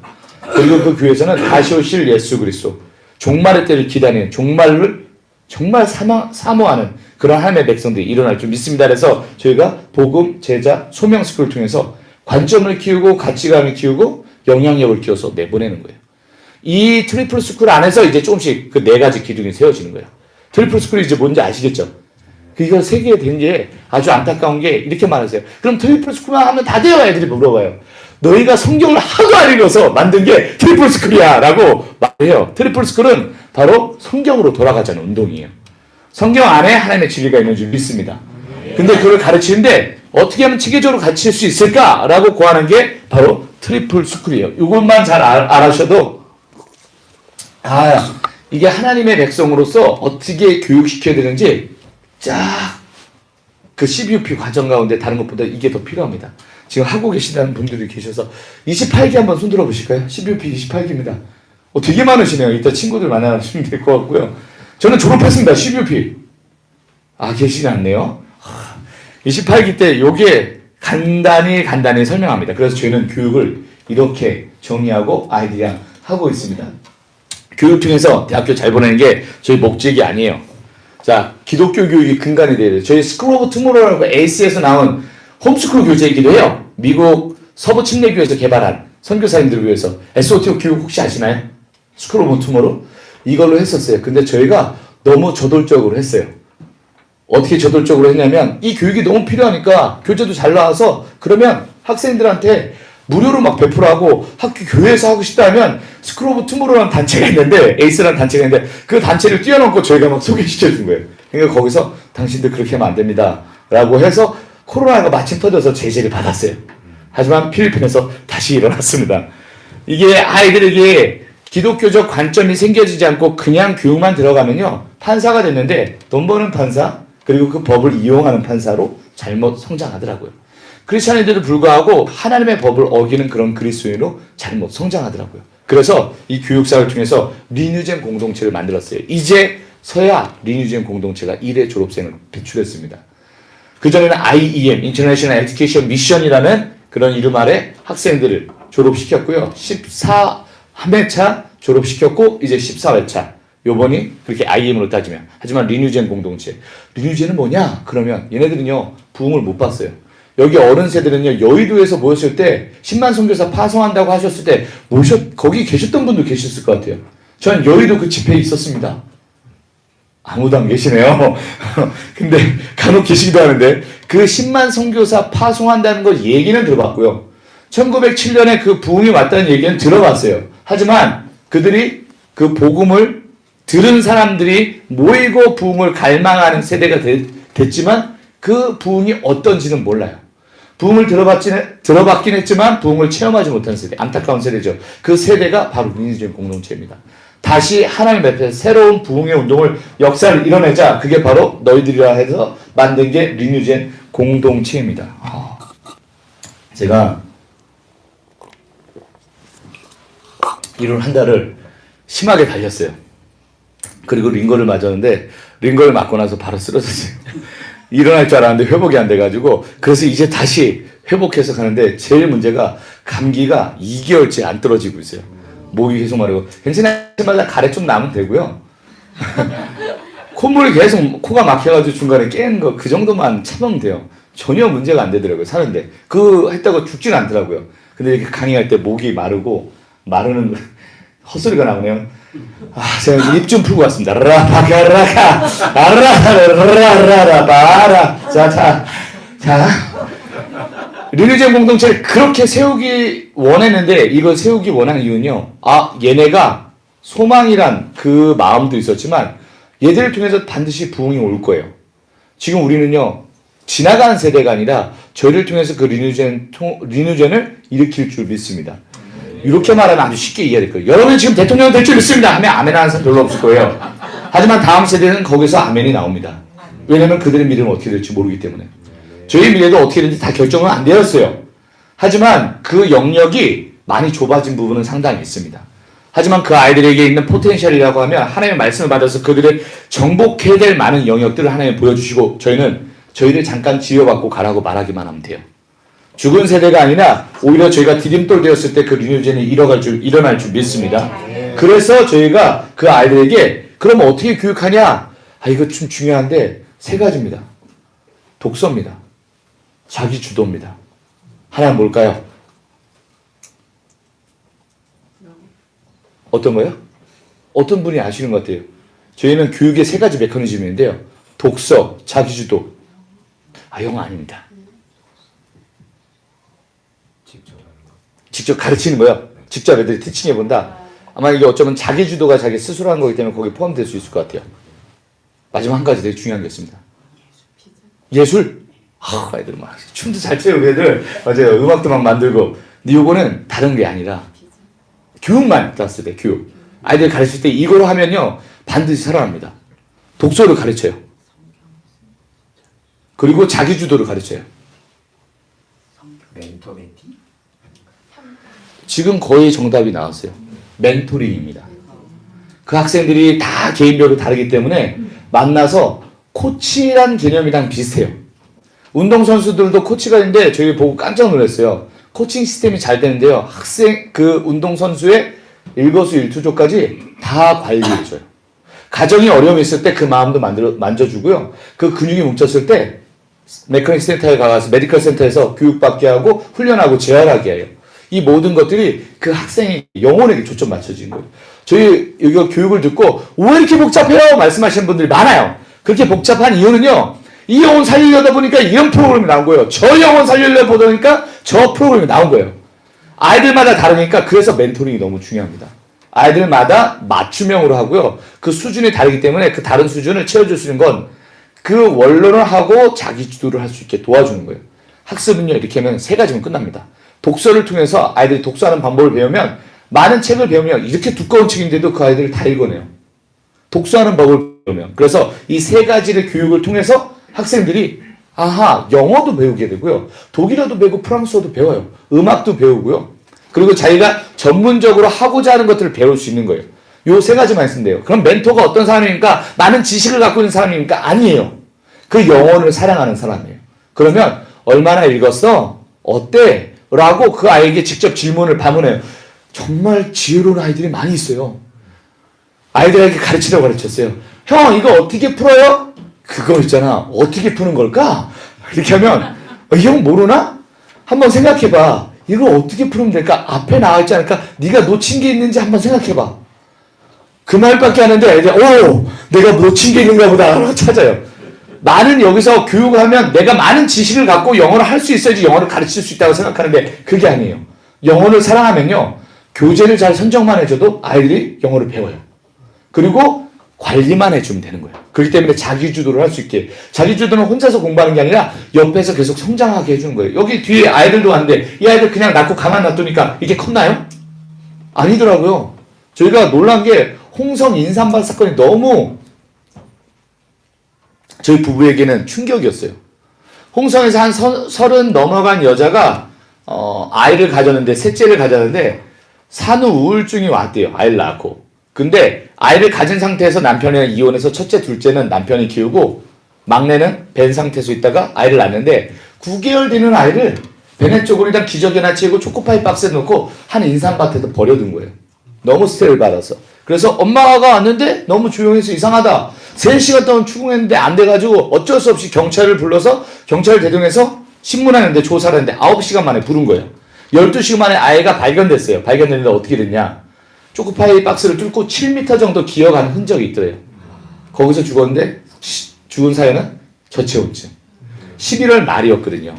그리고 그 교회에서는 다시 오실 예수 그리스도 종말의 때를 기다리는 종말을 정말 사모하는 그런 하나님의 백성들이 일어날 줄 믿습니다. 그래서 저희가 복음, 제자, 소명 스쿨을 통해서 관점을 키우고 가치관을 키우고 영향력을 키워서 내보내는 거예요. 이 트리플 스쿨 안에서 이제 조금씩 그 네 가지 기둥이 세워지는 거예요. 트리플 스쿨이 이제 뭔지 아시겠죠? 이거 세계에 된 게 아주 안타까운 게 이렇게 말하세요. 그럼 트리플 스쿨만 하면 다 돼요? 애들이 물어봐요. 너희가 성경을 하도 안 읽어서 만든 게 트리플 스쿨이야 라고 말해요. 트리플 스쿨은 바로 성경으로 돌아가자는 운동이에요. 성경 안에 하나님의 진리가 있는 줄 믿습니다. 근데 그걸 가르치는데 어떻게 하면 체계적으로 가르칠 수 있을까라고 구하는 게 바로 트리플 스쿨이에요. 이것만 잘 알아셔도 이게 하나님의 백성으로서 어떻게 교육시켜야 되는지 쫙 그 CBUP 과정 가운데 다른 것보다 이게 더 필요합니다. 지금 하고 계시다는 분들이 계셔서 28기 한번 손 들어 보실까요? CBUP 28기입니다. 되게 많으시네요. 이따 친구들 만나시면 될 것 같고요. 저는 졸업했습니다. CBUP. 계시지 않네요. 28기 때 요게 간단히 설명합니다. 그래서 저희는 교육을 이렇게 정리하고 아이들이랑 하고 있습니다. 교육 중에서 대학교 잘 보내는 게 저희 목적이 아니에요. 자, 기독교 교육이 근간이 돼야 돼요. 저희 스쿨 오브 투모로우라고 에이스에서 나온 홈스쿨 교재이기도 해요. 미국 서부 침례교에서 개발한 선교사님들을 위해서 SOT 교육 혹시 아시나요? 스쿨 오브 투모로우? 이걸로 했었어요. 근데 저희가 너무 저돌적으로 했어요. 어떻게 저돌적으로 했냐면 이 교육이 너무 필요하니까 교재도 잘 나와서 그러면 학생들한테 무료로 막 배포하고 학교 교회에서 하고 싶다 하면 스쿨 오브 투모로우라는 단체가 있는데 에이스라는 단체가 있는데 그 단체를 뛰어넘고 저희가 막 소개시켜 준 거예요. 그러니까 거기서 당신들 그렇게 하면 안 됩니다 라고 해서 코로나가 마침 터져서 제재를 받았어요. 하지만 필리핀에서 다시 일어났습니다. 이게 아이들에게 기독교적 관점이 생겨지지 않고 그냥 교육만 들어가면요 판사가 됐는데 돈 버는 판사 그리고 그 법을 이용하는 판사로 잘못 성장하더라고요. 크리스찬인데도 불구하고 하나님의 법을 어기는 그런 그리스도인으로 잘못 성장하더라고요. 그래서 이 교육사를 통해서 리뉴젠 공동체를 만들었어요. 이제서야 리뉴젠 공동체가 1회 졸업생을 배출했습니다. 그전에는 IEM, International Education Mission이라는 그런 이름 아래 학생들을 졸업시켰고요. 14회차 졸업시켰고 이제 14회차. 요번이 그렇게 IEM으로 따지면. 하지만 리뉴젠 공동체. 리뉴젠은 뭐냐? 그러면 얘네들은요. 부흥을 못 봤어요. 여기 어른 세대는요. 여의도에서 모였을 때 10만 선교사 파송한다고 하셨을 때 거기 계셨던 분도 계셨을 것 같아요. 저는 여의도 그 집회에 있었습니다. 아무도 안 계시네요. 근데 간혹 계시기도 하는데 그 10만 선교사 파송한다는 거 얘기는 들어봤고요. 1907년에 그 부흥이 왔다는 얘기는 들어봤어요. 하지만 그들이 그 복음을 들은 사람들이 모이고 부흥을 갈망하는 세대가 됐지만 그 부흥이 어떤지는 몰라요. 부흥을 들어봤긴 했지만 부흥을 체험하지 못한 세대, 안타까운 세대죠. 그 세대가 바로 리니지엔 공동체입니다. 다시 하나님 앞에 새로운 부흥의 운동을 역사를 이뤄내자. 그게 바로 너희들이라 해서 만든 게 리니지엔 공동체입니다. 제가 1월 한 달을 심하게 달렸어요. 그리고 링거를 맞았는데 링거를 맞고 나서 바로 쓰러졌어요. 일어날 줄 알았는데 회복이 안 돼가지고 그래서 이제 다시 회복해서 가는데 제일 문제가 감기가 2개월째 안 떨어지고 있어요. 목이 계속 마르고 괜찮아마다 가래 좀 나면 되고요. 콧물이 계속 코가 막혀가지고 중간에 깨는 거 그 정도만 참으면 돼요. 전혀 문제가 안 되더라고요. 사는데 그 했다고 죽지는 않더라고요. 근데 이렇게 강의할 때 목이 마르고 마르는 헛소리가 나오네요. 제가 입 좀 풀고 왔습니다. 라바가라가 라라라라라바라 자 리니지엔 공동체를 그렇게 세우기 원했는데 이걸 세우기 원한 이유는요. 얘네가 소망이란 그 마음도 있었지만 얘들을 통해서 반드시 부흥이 올 거예요. 지금 우리는요. 지나가는 세대가 아니라 저희를 통해서 그 리니지엔을 일으킬 줄 믿습니다. 이렇게 말하면 아주 쉽게 이해될 거예요. 여러분은 지금 대통령 될 줄 믿습니다 하면 아멘 하는 사람 별로 없을 거예요. 하지만 다음 세대는 거기서 아멘이 나옵니다. 왜냐하면 그들의 미래는 어떻게 될지 모르기 때문에. 저희 미래도 어떻게 되는지 다 결정은 안 되었어요. 하지만 그 영역이 많이 좁아진 부분은 상당히 있습니다. 하지만 그 아이들에게 있는 포텐셜이라고 하면 하나님의 말씀을 받아서 그들을 정복해야 될 많은 영역들을 하나님 보여주시고 저희를 잠깐 지휘받고 가라고 말하기만 하면 돼요. 죽은 세대가 아니라 오히려 저희가 디딤돌 되었을 때 그 리니지엔이 일어날 줄 믿습니다. 그래서 저희가 그 아이들에게 그럼 어떻게 교육하냐? 이거 좀 중요한데 3가지입니다. 독서입니다. 자기 주도입니다. 하나는 뭘까요? 어떤 거요? 어떤 분이 아시는 것 같아요? 저희는 교육의 3가지 메커니즘인데요. 독서, 자기 주도. 영어 아닙니다. 직접 가르치는 거요. 직접 애들이 티칭해 본다. 아마 이게 어쩌면 자기 주도가 자기 스스로 한 거기 때문에 거기에 포함될 수 있을 것 같아요. 마지막 한 가지 되게 중요한 게 있습니다. 예술? 애들 막 춤도 잘 춰요, 애들. 맞아요. 음악도 막 만들고. 근데 요거는 다른 게 아니라 교육만 땄을 때, 교육. 아이들 가르칠 때 이거로 하면요, 반드시 살아납니다. 독서를 가르쳐요. 그리고 자기 주도를 가르쳐요. 멘토 멘티? 지금 거의 정답이 나왔어요. 멘토링입니다. 그 학생들이 다 개인별로 다르기 때문에 만나서 코치란 개념이랑 비슷해요. 운동선수들도 코치가 있는데 저희 보고 깜짝 놀랐어요. 코칭 시스템이 잘 되는데요. 그 운동선수의 일거수일투족까지 다 관리해줘요. 가정이 어려움이 있을 때 그 마음도 만져주고요. 그 근육이 뭉쳤을 때 메커닉 센터에 가서 메디컬 센터에서 교육받게 하고 훈련하고 재활하게 해요. 이 모든 것들이 그 학생의 영혼에게 초점 맞춰지는 거예요. 저희 여기 교육을 듣고 왜 이렇게 복잡해요? 말씀하시는 분들이 많아요. 그렇게 복잡한 이유는요. 이 영혼 살리려다 보니까 이런 프로그램이 나온 거예요. 저 영혼 살리려다 보니까 저 프로그램이 나온 거예요. 아이들마다 다르니까 그래서 멘토링이 너무 중요합니다. 아이들마다 맞춤형으로 하고요. 그 수준이 다르기 때문에 그 다른 수준을 채워줄 수 있는 건 그 원론을 하고 자기 주도를 할 수 있게 도와주는 거예요. 학습은요. 이렇게 하면 3가지면 끝납니다. 독서를 통해서 아이들이 독서하는 방법을 배우면 많은 책을 배우면 이렇게 두꺼운 책인데도 그 아이들을 다 읽어내요. 독서하는 법을 배우면. 그래서 이 3가지를 교육을 통해서 학생들이 영어도 배우게 되고요. 독일어도 배우고 프랑스어도 배워요. 음악도 배우고요. 그리고 자기가 전문적으로 하고자 하는 것들을 배울 수 있는 거예요. 요 3가지만 있으면 돼요. 그럼 멘토가 어떤 사람입니까? 많은 지식을 갖고 있는 사람입니까? 아니에요. 그 영혼을 사랑하는 사람이에요. 그러면 얼마나 읽었어? 어때? 라고 그 아이에게 직접 질문을 반문해요. 정말 지혜로운 아이들이 많이 있어요. 아이들에게 가르치라고 가르쳤어요. 형 이거 어떻게 풀어요? 그거 있잖아. 어떻게 푸는 걸까? 이렇게 하면 이 형 모르나? 한번 생각해봐. 이걸 어떻게 풀면 될까? 앞에 나와 있지 않을까? 네가 놓친 게 있는지 한번 생각해봐. 그 말밖에 하는데 애들 내가 놓친 게 있는가 보다 라고 찾아요. 나는 여기서 교육을 하면 내가 많은 지식을 갖고 영어를 할 수 있어야지 영어를 가르칠 수 있다고 생각하는데 그게 아니에요. 영어를 사랑하면요. 교재를 잘 선정만 해줘도 아이들이 영어를 배워요. 그리고 관리만 해주면 되는 거예요. 그렇기 때문에 자기주도를 할 수 있게. 자기주도는 혼자서 공부하는 게 아니라 옆에서 계속 성장하게 해주는 거예요. 여기 뒤에 아이들도 왔는데 이 아이들 그냥 낳고 가만 놔두니까 이게 컸나요? 아니더라고요. 저희가 놀란 게 홍성 인삼밭 사건이 너무 저희 부부에게는 충격이었어요. 홍성에서 한 30 넘어간 여자가 아이를 가졌는데, 셋째를 가졌는데 산후 우울증이 왔대요. 아이를 낳고. 근데 아이를 가진 상태에서 남편이랑 이혼해서 첫째, 둘째는 남편이 키우고 막내는 벤 상태에서 있다가 아이를 낳는데 9개월 되는 아이를 베네 쪽으로 일단 기저귀나 채우고 초코파이 박스에 넣고 한 인삼밭에다 버려둔 거예요. 너무 스트레스를 받아서. 그래서 엄마가 왔는데 너무 조용해서 이상하다. 3시간 동안 추궁했는데 안 돼가지고 어쩔 수 없이 경찰을 불러서 경찰을 대동해서 신문하는데 조사를 했는데 9시간 만에 부른 거예요. 12시간 만에 아이가 발견됐어요. 발견됐는데 어떻게 됐냐. 초코파이 박스를 뚫고 7m 정도 기어간 흔적이 있더래요. 거기서 죽었는데 죽은 사연은 저체온증. 11월 말이었거든요.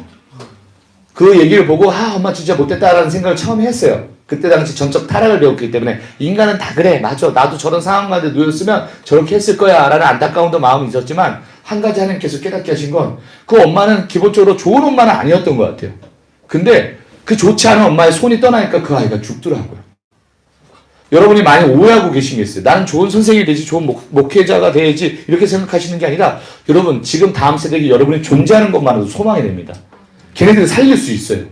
그 얘기를 보고 엄마 진짜 못됐다라는 생각을 처음 했어요. 그때 당시 전적 타락을 배웠기 때문에 인간은 다 그래. 맞아. 나도 저런 상황 가운데 놓였으면 저렇게 했을 거야 라는 안타까운 마음이 있었지만 한 가지 하나님께서 깨닫게 하신 건 그 엄마는 기본적으로 좋은 엄마는 아니었던 것 같아요. 근데 그 좋지 않은 엄마의 손이 떠나니까 그 아이가 죽더라고요. 여러분이 많이 오해하고 계신 게 있어요. 나는 좋은 선생님이 되지, 좋은 목회자가 돼야지 이렇게 생각하시는 게 아니라 여러분 지금 다음 세대에 여러분이 존재하는 것만으로도 소망이 됩니다. 걔네들을 살릴 수 있어요.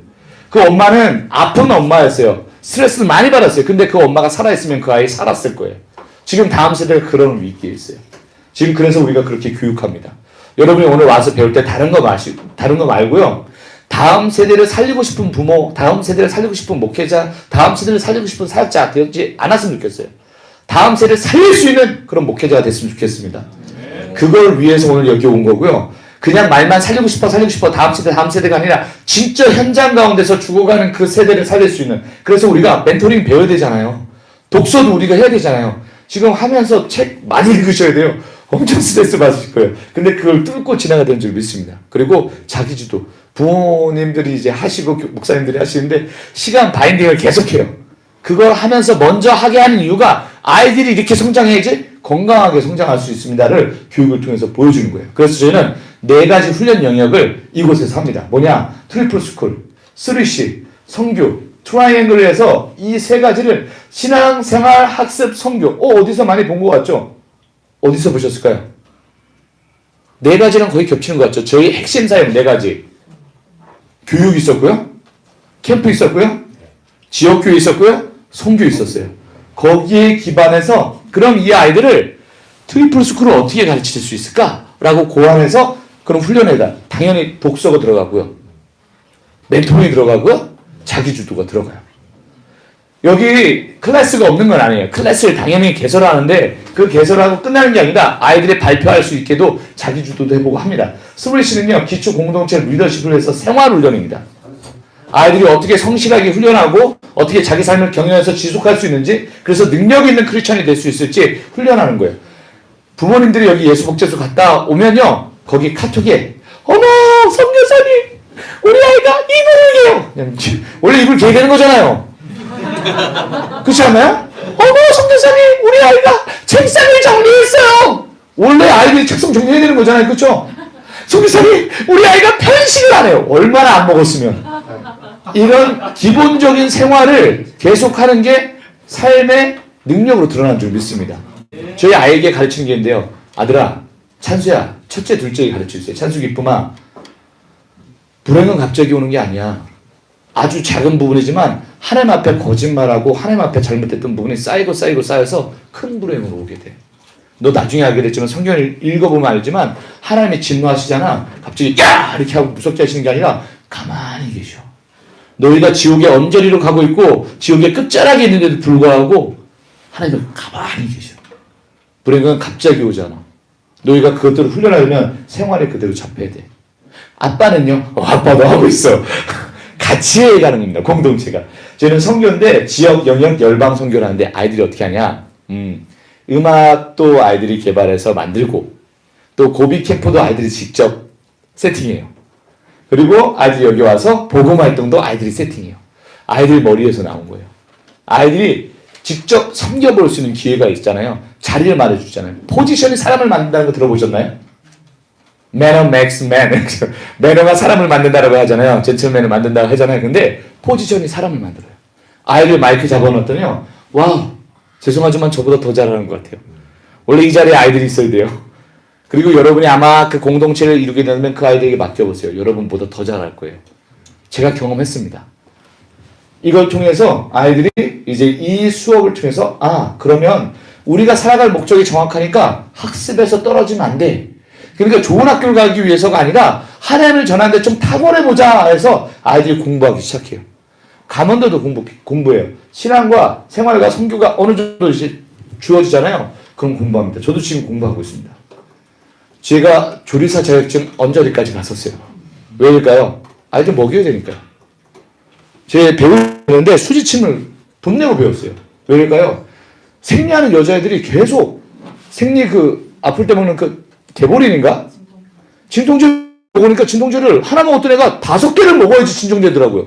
그 엄마는 아픈 엄마였어요. 스트레스를 많이 받았어요. 근데 그 엄마가 살아있으면 그 아이 살았을 거예요. 지금 다음 세대가 그런 위기에 있어요. 지금 그래서 우리가 그렇게 교육합니다. 여러분이 오늘 와서 배울 때 다른 거 말고요. 다음 세대를 살리고 싶은 부모, 다음 세대를 살리고 싶은 목회자, 다음 세대를 살리고 싶은 사역자 되지 않았으면 좋겠어요. 다음 세대를 살릴 수 있는 그런 목회자가 됐으면 좋겠습니다. 그걸 위해서 오늘 여기 온 거고요. 그냥 말만 살리고 싶어 다음 세대가 아니라 진짜 현장 가운데서 죽어가는 그 세대를 살릴 수 있는. 그래서 우리가 멘토링 배워야 되잖아요. 독서도 우리가 해야 되잖아요. 지금 하면서 책 많이 읽으셔야 돼요. 엄청 스트레스 받으실 거예요. 근데 그걸 뚫고 지나가야 되는 줄 믿습니다. 그리고 자기주도. 부모님들이 이제 하시고 목사님들이 하시는데 시간 바인딩을 계속해요. 그걸 하면서 먼저 하게 하는 이유가 아이들이 이렇게 성장해야지 건강하게 성장할 수 있습니다를 교육을 통해서 보여주는 거예요. 그래서 저희는 4가지 훈련 영역을 이곳에서 합니다. 뭐냐? 트리플 스쿨, 3C, 성교, 트라이앵글에서 이 3가지를 신앙생활, 학습, 성교. 어디서 많이 본 것 같죠? 어디서 보셨을까요? 4가지랑 거의 겹치는 것 같죠? 저희 핵심 사역 4가지. 교육 있었고요. 캠프 있었고요. 지역교회 있었고요. 성교 있었어요. 거기에 기반해서 그럼 이 아이들을 트리플 스쿨을 어떻게 가르칠 수 있을까라고 고안해서 그런 훈련에다 당연히 독서가 들어가고요. 멘토링이 들어가고요. 자기주도가 들어가요. 여기 클래스가 없는 건 아니에요. 클래스를 당연히 개설하는데 그 개설하고 끝나는 게 아니라 아이들이 발표할 수 있게도 자기주도도 해보고 합니다. 스브리시는요. 기초 공동체 리더십을 해서 생활훈련입니다. 아이들이 어떻게 성실하게 훈련하고 어떻게 자기 삶을 경영해서 지속할 수 있는지 그래서 능력 있는 크리스천이 될 수 있을지 훈련하는 거예요. 부모님들이 여기 예수복제소 갔다 오면요. 거기 카톡에 어머 선교사님 우리 아이가 이불을 개요. 원래 이불 개야 되는 거잖아요. 그렇지 않나요? 어머 선교사님 우리 아이가 책상을 정리했어요. 원래 아이들이 책상 정리해야 되는 거잖아요. 그렇죠? 선교사님 우리 아이가 편식을 안 해요. 얼마나 안 먹었으면. 이런 기본적인 생활을 계속하는 게 삶의 능력으로 드러난 줄 믿습니다. 저희 아이에게 가르치는 게 있는데요. 아들아 찬수야 첫째 둘째에게 가르쳐주세요. 찬수 기쁨아 불행은 갑자기 오는 게 아니야. 아주 작은 부분이지만 하나님 앞에 거짓말하고 하나님 앞에 잘못했던 부분이 쌓여서 큰 불행으로 오게 돼. 너 나중에 알게 됐지만 성경을 읽어보면 알지만 하나님이 진노하시잖아. 갑자기 야 이렇게 하고 무섭게 하시는 게 아니라 가만히 계셔. 너희가 지옥의 언저리로 가고 있고 지옥의 끝자락에 있는데도 불구하고 하나님은 가만히 계셔. 불행은 갑자기 오잖아. 너희가 그것들을 훈련하려면 생활에 그대로 잡혀야 돼. 아빠는요. 아빠도 하고 있어. 같이 해가는 겁니다. 공동체가. 저희는 선교인데 지역 영역 열방 선교를 하는데 아이들이 어떻게 하냐. 음악도 아이들이 개발해서 만들고 또 고비 캠프도 아이들이 직접 세팅해요. 그리고 아이들이 여기 와서 복음 활동도 아이들이 세팅해요. 아이들 머리에서 나온 거예요. 아이들이 직접 섬겨볼 수 있는 기회가 있잖아요. 자리를 말해주잖아요. 포지션이 사람을 만든다는 거 들어보셨나요? 매너 makes man. 매너가 사람을 만든다라고 하잖아요. 젠틀맨을 만든다고 하잖아요. 근데 포지션이 사람을 만들어요. 아이를 마이크 잡아놓았더니요. 와우, 죄송하지만 저보다 더 잘하는 것 같아요. 원래 이 자리에 아이들이 있어야 돼요. 그리고 여러분이 아마 그 공동체를 이루게 되면 그 아이들에게 맡겨보세요. 여러분보다 더 잘할 거예요. 제가 경험했습니다. 이걸 통해서 아이들이 이제 이 수업을 통해서 그러면 우리가 살아갈 목적이 정확하니까 학습에서 떨어지면 안 돼. 그러니까 좋은 학교를 가기 위해서가 아니라 하나님을 전하는데 좀 탁월해보자 해서 아이들이 공부하기 시작해요. 감언도도 공부해요. 신앙과 생활과 선교가 어느 정도 이제 주어지잖아요. 그럼 공부합니다. 저도 지금 공부하고 있습니다. 제가 조리사 자격증 언저리까지 갔었어요. 왜일까요? 아이들 먹여야 되니까요. 제 배우는데 수지침을 돈 내고 배웠어요. 왜일까요? 생리하는 여자애들이 계속 생리 아플 때 먹는 개보린인가? 진통제 먹으니까 진통제를 하나 먹었던 애가 5개를 먹어야지 진정되더라고요.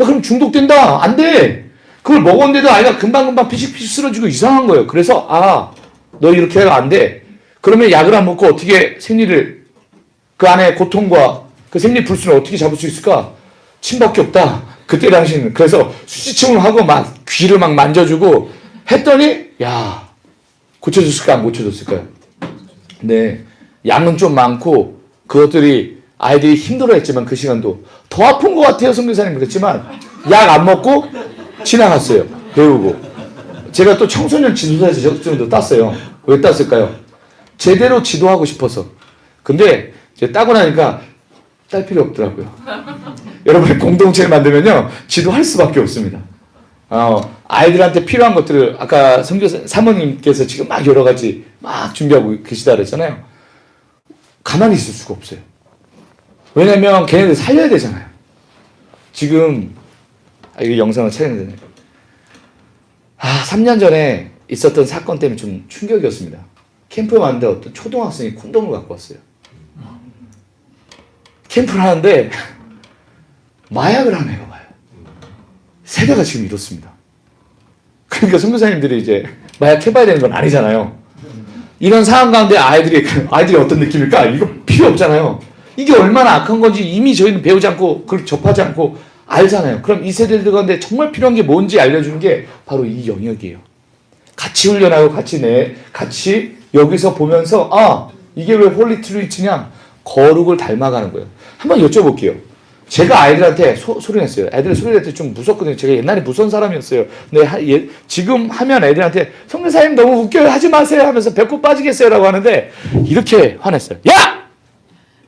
야, 그럼 중독된다. 안 돼. 그걸 먹었는데도 아이가 금방금방 피식피식 쓰러지고 이상한 거예요. 그래서 너 이렇게 해가 안 돼. 그러면 약을 안 먹고 어떻게 생리를 그 안에 고통과 그 생리 불순을 어떻게 잡을 수 있을까? 침밖에 없다. 그때 당시는. 그래서 수지침을 하고 막 귀를 막 만져주고 했더니 고쳐줬을까 안 고쳐줬을까요? 네. 양은 좀 많고 그것들이 아이들이 힘들어했지만 그 시간도 더 아픈 것 같아요. 선교사님 그랬지만 약 안 먹고 지나갔어요. 배우고. 제가 또 청소년 지도사 자격증도 땄어요. 왜 땄을까요? 제대로 지도하고 싶어서. 근데 이제 따고 나니까 딸 필요 없더라고요. 여러분 공동체를 만들면요 지도할 수밖에 없습니다. 아이들한테 필요한 것들을 아까 선교사 사모님께서 지금 막 여러 가지 막 준비하고 계시다 그랬잖아요. 가만히 있을 수가 없어요. 왜냐면 걔네들 살려야 되잖아요. 지금 이거 영상을 촬영해야 되네. 3년 전에 있었던 사건 때문에 좀 충격이었습니다. 캠프에 왔는데 어떤 초등학생이 콘돔을 갖고 왔어요. 캠프를 하는데 마약을 하는 애가 와요. 세대가 지금 이렇습니다. 그러니까 선교사님들이 이제 마약 해봐야 되는 건 아니잖아요. 이런 상황 가운데 아이들이 어떤 느낌일까? 이거 필요 없잖아요. 이게 얼마나 악한 건지 이미 저희는 배우지 않고 그걸 접하지 않고 알잖아요. 그럼 이 세대들 가운데 정말 필요한 게 뭔지 알려주는 게 바로 이 영역이에요. 같이 훈련하고 같이 여기서 보면서 이게 왜 홀리 트루이츠냐? 거룩을 닮아가는 거예요. 한번 여쭤볼게요. 제가 아이들한테 소리냈어요. 애들이 소리낼 때 좀 무섭거든요. 제가 옛날에 무서운 사람이었어요. 근데 지금 하면 애들한테 성교사님 너무 웃겨요. 하지 마세요 하면서 배꼽 빠지겠어요 라고 하는데 이렇게 화냈어요. 야!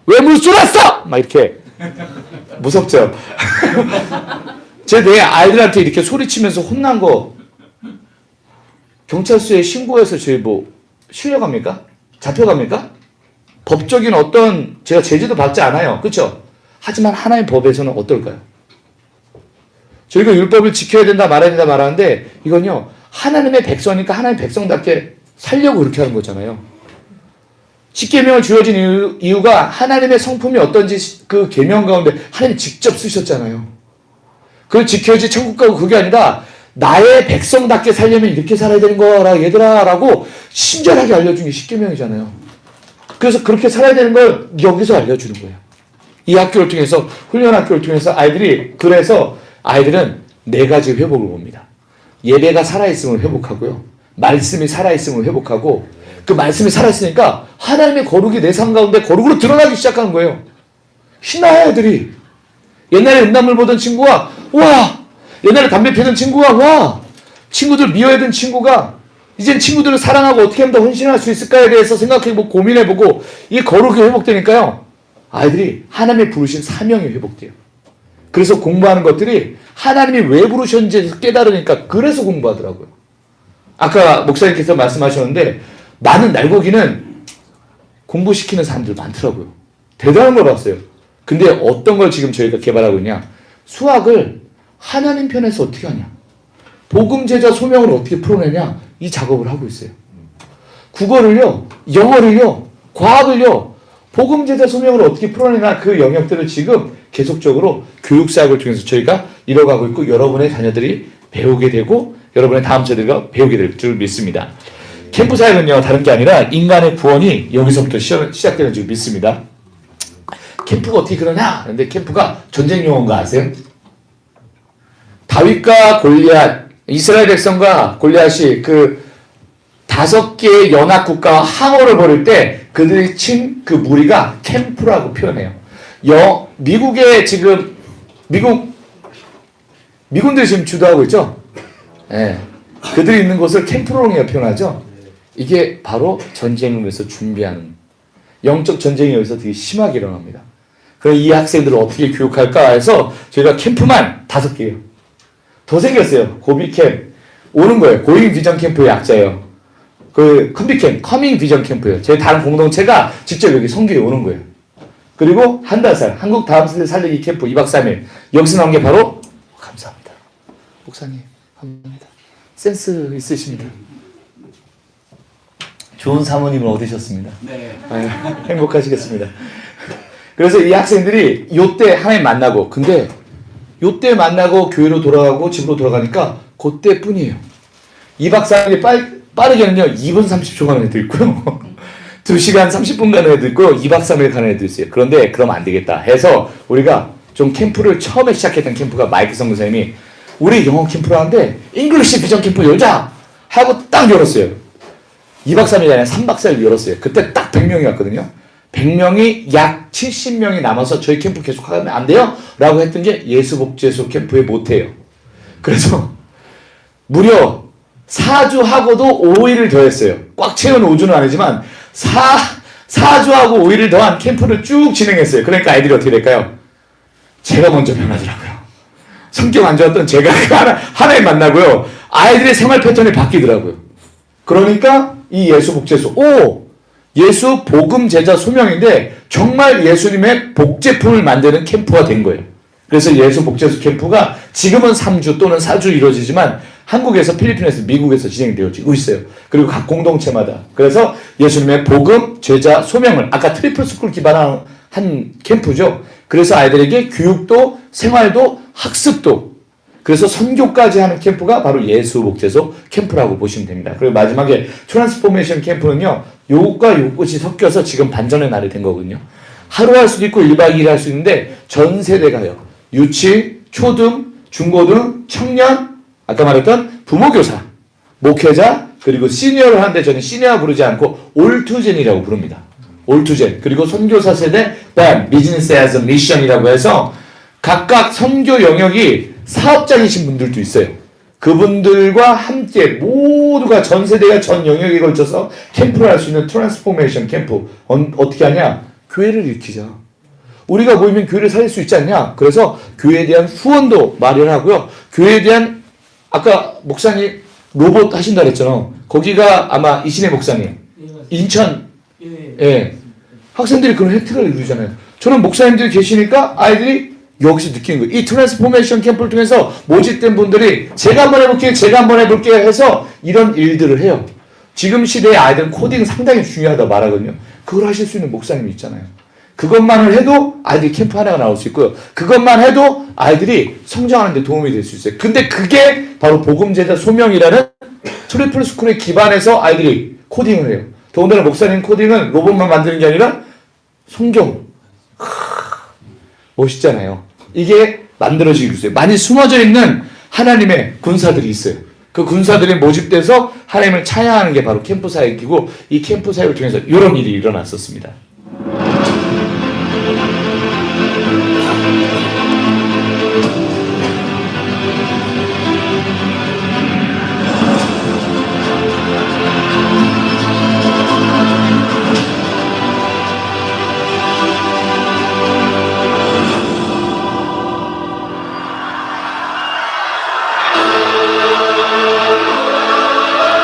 왜 물 쏟았어? 막 이렇게. 무섭죠? 제가 내 아이들한테 이렇게 소리치면서 혼난 거 경찰서에 신고해서 저희 실려갑니까? 잡혀갑니까? 법적인 어떤 제가 제재도 받지 않아요. 그렇죠? 하지만 하나님의 법에서는 어떨까요? 저희가 율법을 지켜야 된다 말아야 된다 말하는데 이건요. 하나님의 백성이니까 하나님의 백성답게 살려고 그렇게 하는 거잖아요. 십계명을 주어진 이유가 하나님의 성품이 어떤지 그 계명 가운데 하나님 직접 쓰셨잖아요. 그걸 지켜야지 천국 가고 그게 아니라 나의 백성답게 살려면 이렇게 살아야 되는 거라 얘들아 라고 친절하게 알려준 게 십계명이잖아요. 그래서 그렇게 살아야 되는 걸 여기서 알려주는 거예요. 이 학교를 통해서 훈련 학교를 통해서 그래서 아이들은 4가지 회복을 봅니다. 예배가 살아있음을 회복하고요. 말씀이 살아있음을 회복하고 그 말씀이 살아있으니까 하나님의 거룩이 내 삶 가운데 거룩으로 드러나기 시작하는 거예요. 신나요 애들이. 옛날에 음란물 보던 친구가 옛날에 담배 피던 친구가 친구들 미워하던 친구가 이젠 친구들을 사랑하고 어떻게 하면 더 헌신할 수 있을까에 대해서 생각해보고 고민해보고 이 거룩이 회복되니까요. 아이들이 하나님의 부르신 사명이 회복돼요. 그래서 공부하는 것들이 하나님이 왜 부르셨는지 깨달으니까 그래서 공부하더라고요. 아까 목사님께서 말씀하셨는데 많은 날고기는 공부시키는 사람들 많더라고요. 대단한 걸 봤어요. 근데 어떤 걸 지금 저희가 개발하고 있냐? 수학을 하나님 편에서 어떻게 하냐? 복음제자 소명을 어떻게 풀어내냐? 이 작업을 하고 있어요. 국어를요, 영어를요, 과학을요, 복음제자 소명을 어떻게 풀어내나 그 영역들을 지금 계속적으로 교육사학을 통해서 저희가 이뤄가고 있고 여러분의 자녀들이 배우게 되고 여러분의 다음 세대가 배우게 될 줄 믿습니다. 캠프 사역은요, 다른 게 아니라 인간의 구원이 여기서부터 시작되는 줄 믿습니다. 캠프가 어떻게 그러냐? 근데 캠프가 전쟁 용어인 거 아세요? 다윗과 골리앗, 이스라엘 백성과 골리앗이 그 5개의 연합국가와 항호를 벌일 때 그들이 친 그 무리가 캠프라고 표현해요. 미국의 지금 미군들이 지금 주도하고 있죠? 예. 그들이 있는 곳을 캠프로라고 표현하죠? 이게 바로 전쟁을 위해서 준비하는, 영적 전쟁이 여기서 되게 심하게 일어납니다. 그래서 이 학생들을 어떻게 교육할까 해서 저희가 캠프만 5개예요. 더 생겼어요. 고비캠. 오는 거예요. 고잉 비전 캠프의 약자예요. 그 컴비캠, 커밍 비전 캠프예요. 저희 다른 공동체가 직접 여기 선교에 오는 거예요. 그리고 한달살, 한국 다음 세대 살리기 캠프 2박 3일. 여기서 나온 게 바로, 감사합니다. 목사님, 감사합니다. 센스 있으십니다. 좋은 사모님을 얻으셨습니다. 네. 아유, 행복하시겠습니다. 그래서 이 학생들이 요때 하나님 만나고, 근데 요때 만나고 교회로 돌아가고 집으로 돌아가니까 그때 뿐이에요. 2박 3일이 빠르게는요 2분 30초 가는 애도 있고요. 2시간 30분 가는 애도 있고요. 2박 3일 가는 애도 있어요. 그런데 그러면 안 되겠다 해서 우리가 좀 캠프를 처음에 시작했던 캠프가 마이크 선교사님이 우리 영어 캠프를 하는데 잉글리시 비전 캠프 열자 하고 딱 열었어요. 2박 3일이 아니라 3박 4일 열었어요. 그때 딱 100명이 왔거든요. 100명이 약 70명이 남아서 저희 캠프 계속 하면 안 돼요? 라고 했던 게 예수복지소 캠프의 모태예요. 그래서 무려 4주 하고도 5일을 더했어요. 꽉 채운 5주는 아니지만 4주하고 5일을 더한 캠프를 쭉 진행했어요. 그러니까 아이들이 어떻게 될까요? 제가 먼저 변하더라고요. 성격 안 좋았던 제가 하나에 만나고요. 아이들의 생활 패턴이 바뀌더라고요. 그러니까 이 예수복제소, 예수 복음 제자 소명인데 정말 예수님의 복제품을 만드는 캠프가 된 거예요. 그래서 예수 복제소 캠프가 지금은 3주 또는 4주 이루어지지만 한국에서, 필리핀에서, 미국에서 진행되어지고 있어요. 그리고 각 공동체마다. 그래서 예수님의 복음 제자 소명을, 아까 트리플 스쿨 기반한 한 캠프죠. 그래서 아이들에게 교육도 생활도 학습도, 그래서 선교까지 하는 캠프가 바로 예수복제소 캠프라고 보시면 됩니다. 그리고 마지막에 트랜스포메이션 캠프는요, 요것과 요것이 섞여서 지금 반전의 날이 된 거거든요. 하루 할 수도 있고 1박 2일 할 수 있는데 전 세대가요. 유치, 초등, 중고등, 청년, 아까 말했던 부모교사, 목회자, 그리고 시니어를 하는데 저는 시니어 부르지 않고 올투젠이라고 부릅니다. 올투젠. 그리고 선교사 세대, 비즈니스 애즈 미션이라고 해서 각각 선교 영역이 사업장이신 분들도 있어요. 그분들과 함께 모두가 전 세대가 전 영역에 걸쳐서 캠프를 할 수 있는 트랜스포메이션 캠프. 어떻게 하냐? 교회를 일으키자. 우리가 모이면 교회를 살릴 수 있지 않냐? 그래서 교회에 대한 후원도 마련하고요. 교회에 대한, 아까 목사님 로봇 하신다 그랬잖아. 거기가 아마 이신혜 목사님. 인천. 예. 학생들이 그런 혜택을 누리잖아요. 저는 목사님들이 계시니까 아이들이 여기서 느끼는 거예요. 이 트랜스포메이션 캠프를 통해서 모집된 분들이 제가 한번 해볼게요 해서 이런 일들을 해요. 지금 시대의 아이들은 코딩 상당히 중요하다고 말하거든요. 그걸 하실 수 있는 목사님이 있잖아요. 그것만을 해도 아이들이 캠프 하나가 나올 수 있고요. 그것만 해도 아이들이 성장하는 데 도움이 될 수 있어요. 근데 그게 바로 복음제자 소명이라는 트리플 스쿨에 기반해서 아이들이 코딩을 해요. 더군다나 목사님 코딩은 로봇만 만드는 게 아니라 성경. 멋있잖아요. 이게 만들어지고 있어요. 많이 숨어져 있는 하나님의 군사들이 있어요. 그 군사들이 모집돼서 하나님을 찬양하는 게 바로 캠프 사역이고, 이 캠프 사역을 통해서 이런 일이 일어났었습니다.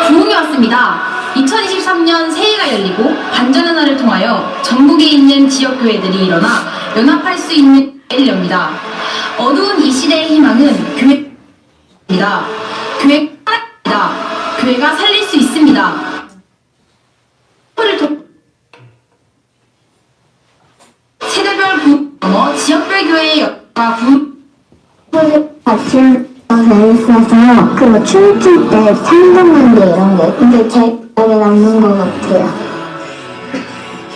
부흥이 왔습니다. 2023년 새해가 열리고 반전의 날을 통하여 전국에 있는 지역교회들이 일어나 연합할 수 있는 때를 엽니다. 어두운 이 시대의 희망은 교회입니다. 교회가 살릴 수 있습니다. 세대별 부흥 넘어 지역별 교회의 역과 부흥 재밌어서 그거 춤출 때 상상하는 게 이런 게 근데 제 기억에 남는 것 같아요.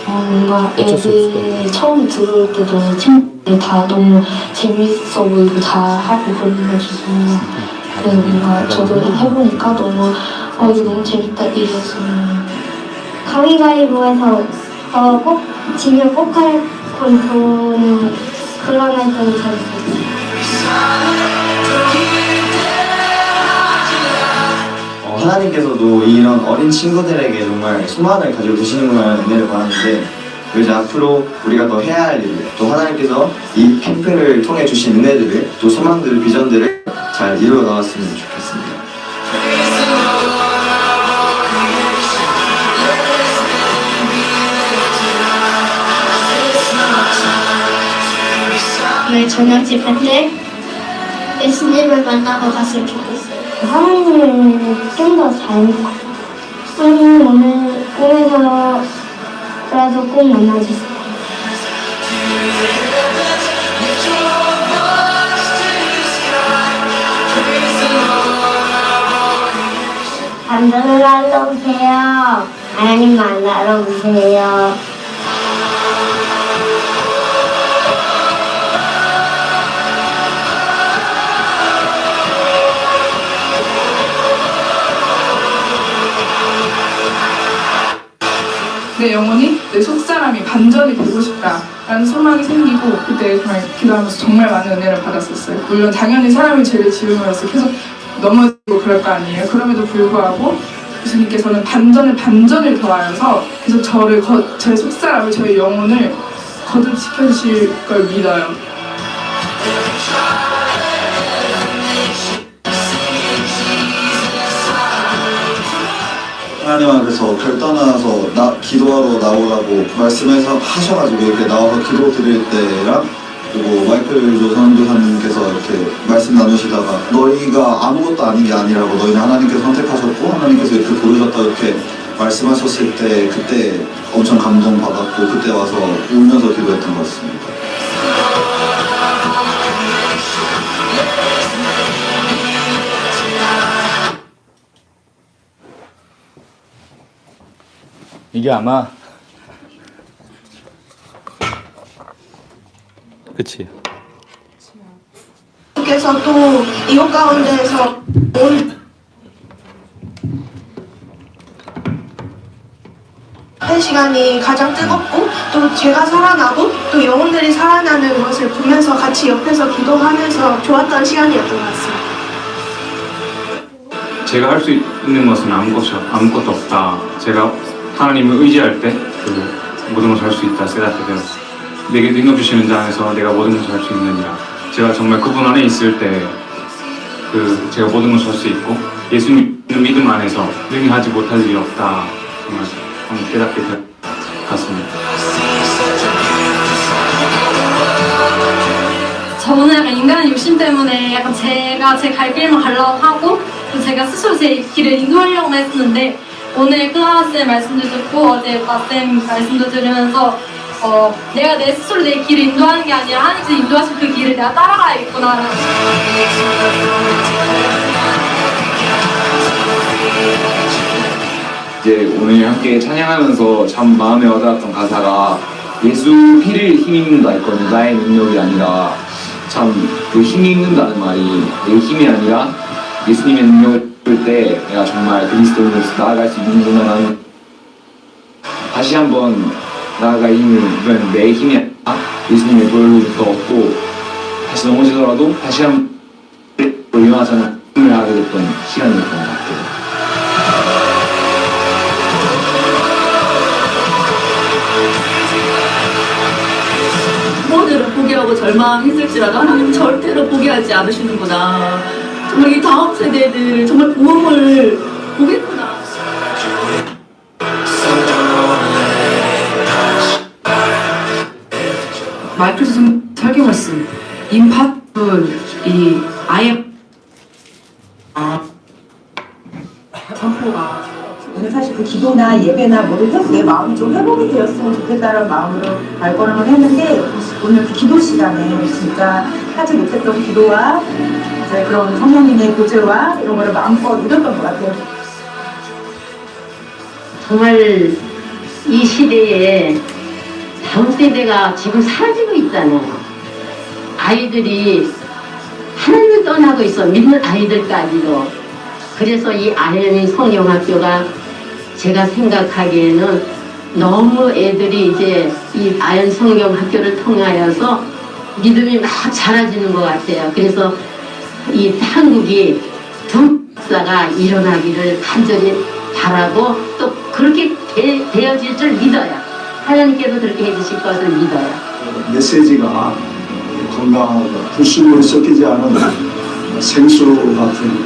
뭔가 애들 처음 들어올 때도 친구들 다 너무 재밌어 보이고 다 하고 그래가지고 그래서 뭔가 저도 해보니까 너무 이거 너무 재밌다 이랬어요. 가위바위보에서 꼭 지면 꼭 할 돈 그런 활동이 재밌었어요. 하나님께서도 이런 어린 친구들에게 정말 소망을 가지고 계시는구나 은혜를 받았는데 이제 앞으로 우리가 더 해야 할 일, 또 하나님께서 이 캠프를 통해 주신 은혜들을, 또 소망들을, 비전들을 잘 이루어 나갔으면 좋겠습니다. 오늘 저녁 집회 때 예수님을 만나고 갔으면 좋겠어요. 하나님을 좀 더 잘 믿고 하나님 오늘 꿈에서라도 꼭 만나주세요. 반전을 하러 오세요. 하나님 만나러 오세요. 내 영혼이 내 속사람이 반전이 되고 싶다라는 소망이 생기고 그때 정말 기도하면서 정말 많은 은혜를 받았었어요. 물론 당연히 사람이 죄를 지음으로써 계속 넘어지고 그럴 거 아니에요. 그럼에도 불구하고 예수님께서는 반전을 더하여서 계속 제 속사람을 저의 영혼을 거듭 지켜주실 걸 믿어요. 하나님 앞에서 결단하셔서 기도하러 나오라고 말씀해서 하셔가지고 이렇게 나와서 기도 드릴 때랑 그리고 마이클 조 선교사님께서 이렇게 말씀 나누시다가 너희가 아무것도 아닌 게 아니라고 너희는 하나님께서 선택하셨고 하나님께서 이렇게 부르셨다 이렇게 말씀하셨을 때 그때 엄청 감동받았고 그때 와서 울면서 기도했던 것 같습니다. 이게 아마 그치 께서 또 이곳 가운데에서 온 시간이 가장 뜨겁고 또 제가 살아나고 또 영혼들이 살아나는 것을 보면서 같이 옆에서 기도하면서 좋았던 시간이었던 것 같습니다. 제가 할 수 있는 것은 아무것도 없다. 제가 하나님을 의지할 때 모든 것을 할 수 있다 생각해요. 내게 능력 주시는 자 안에서 내가 모든 것을 할 수 있느니라. 제가 정말 그분 안에 있을 때 제가 모든 것을 할 수 있고 예수님 믿음 안에서 능히 하지 못할 일이 없다. 정말 깨닫게 될 것 같습니다. 저는 약간 인간의 욕심 때문에 약간 제가 제 갈 길만 가려고 하고 또 제가 스스로 제 길을 인도하려고 했었는데 오늘 크나와쌤 말씀도 듣고 어제 마쌤 말씀도 들으면서 내가 내 스스로 내 길을 인도하는 게 아니라 하나님께서 인도하신 그 길을 내가 따라가야겠구나. 이제 오늘 함께 찬양하면서 참 마음에 와닿았던 가사가 예수 피를 힘입는다 했거든요. 나의 능력이 아니라 참 그 힘이 있는다는 말이 내 힘이 아니라 예수님의 능력을 볼 때 내가 정말 그리스도인으로서 나아갈 수 있는구나라는 다시 한번 나아갈 힘을 이번엔 내 힘이 아니라 예수님의 보혈로부터 얻고 다시 넘어지더라도 다시 한번 일어나자는 힘을 하게 됐던 시간이었던 것 같아요. 모두를 포기하고 절망했을지라도 하나님은 절대로 포기하지 않으시는구나. 정말 이 다음 세대들 정말 부흥을 보겠구나. 마이클 조 설교 말씀 임파풀이 아예 선포가 오늘 사실 그 기도나 예배나 뭐를 해서 내 마음이 좀 회복이 되었으면 좋겠다는 마음으로 발걸음을 했는데 오늘 그 기도 시간에 진짜 하지 못했던 기도와 네, 그런 성령님의 교제와 이런 거를 마음껏 누렸던 것 같아요. 정말 이 시대에 다음 세대가 지금 사라지고 있잖아요. 아이들이 하나님을 떠나고 있어, 믿는 아이들까지도. 그래서 이 IM 성령학교가 제가 생각하기에는 너무 애들이 이제 이 IM 성령학교를 통하여서 믿음이 막 자라지는 것 같아요. 그래서 이 한국이 두 역사가 일어나기를 간절히 바라고 또 그렇게 되어질 줄 믿어요. 하나님께서 그렇게 해주실 것을 믿어요. 메시지가 건강하고 불순물이 섞이지 않은 생수 같은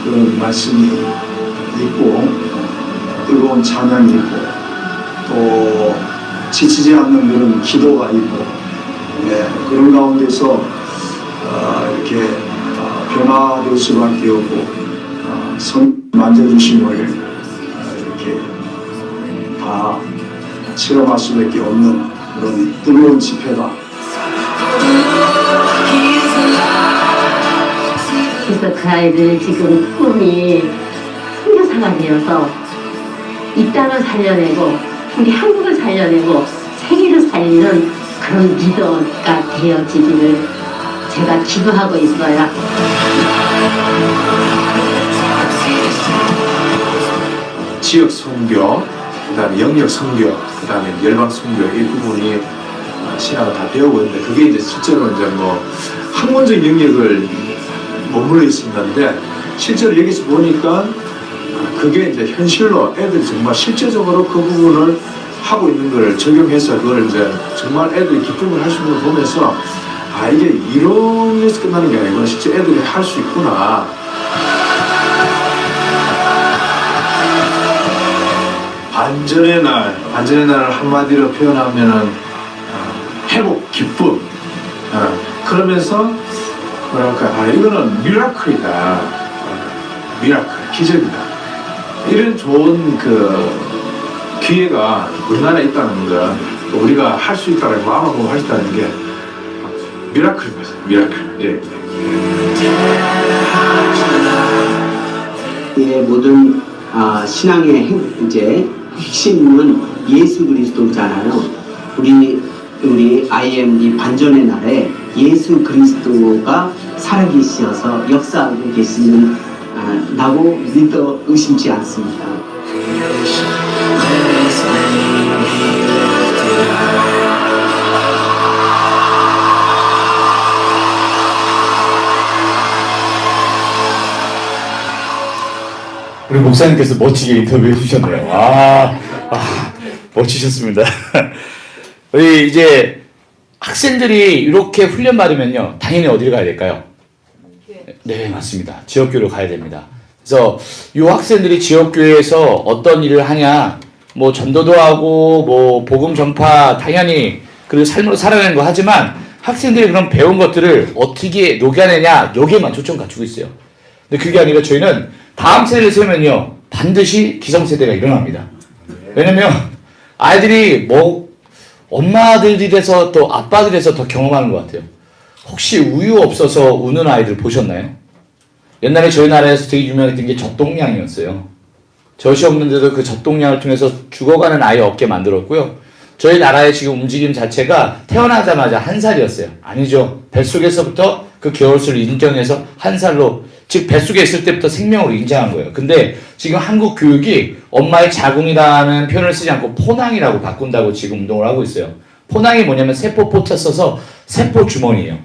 그런 말씀이 있고 뜨거운 찬양이 있고 또 지치지 않는 그런 기도가 있고 그런 가운데서 이렇게 변화될 수밖에 없고 성 만져주심을 이렇게 다 체험할 수밖에 없는 그런 뜨거운 집회다. 그래서 그 아이들 지금 꿈이 선교사가 되어서 이 땅을 살려내고 우리 한국을 살려내고 세계를 살리는 그런 리더가 되어지기를 제가 기도하고 있어요. 지역 선교, 그다음에 영역 선교, 그다음에 열방 선교 이 부분이 신학을 다 배우고 있는데 그게 이제 실제로 이제 뭐 학문적 영역을 머물러 있었는데 실제로 여기서 보니까 그게 이제 현실로 애들이 정말 실제적으로 그 부분을 하고 있는 걸 적용해서 그걸 이제 정말 애들이 기쁨을 할 수 있는 걸 보면서 아 이게 이론에서 끝나는 게 아니고 실제 애들이 할 수 있구나. 반전의 날을 한마디로 표현하면은 회복, 기쁨. 그러면서 뭐랄까 이거는 미라클이다. 미라클, 기적이다. 이런 좋은 그 기회가 우리나라에 있다는 거, 우리가 할 수 있다는 마음으로 할 수 있다는 게 미라클입니다. 미라클. 예, 모든 신앙의 이제 핵심은 예수 그리스도잖아요. 우리 IM 반전의 날에 예수 그리스도가 살아계시어서 역사하고 계시는 라고 믿어 의심치 않습니다. 우리 목사님께서 멋지게 인터뷰해 주셨네요. 멋지셨습니다. 우리 이제 학생들이 이렇게 훈련 받으면요, 당연히 어디를 가야 될까요? 네, 맞습니다. 지역교회로 가야 됩니다. 그래서 이 학생들이 지역교회에서 어떤 일을 하냐, 뭐 전도도 하고, 뭐 복음 전파 당연히 그 삶으로 살아내는 거 하지만 학생들이 그런 배운 것들을 어떻게 녹여내냐 여기에만 초점 갖추고 있어요. 근데 그게 아니라 저희는 다음 세대를 세우면요 반드시 기성세대가 일어납니다. 왜냐면 아이들이 뭐 엄마들이 돼서 또 아빠들이 돼서 더 경험하는 것 같아요. 혹시 우유 없어서 우는 아이들 보셨나요? 옛날에 저희 나라에서 되게 유명했던 게 젖동량이었어요. 젖이 없는데도 그 젖동량을 통해서 죽어가는 아이 없게 만들었고요. 저희 나라의 지금 움직임 자체가 태어나자마자 1살이었어요. 아니죠. 뱃속에서부터 그 개월수를 인정해서 1살로, 즉 뱃속에 있을 때부터 생명으로 인정한 거예요. 근데 지금 한국 교육이 엄마의 자궁이라는 표현을 쓰지 않고 포낭이라고 바꾼다고 지금 운동을 하고 있어요. 포낭이 뭐냐면 세포 포차 써서 세포 주머니예요.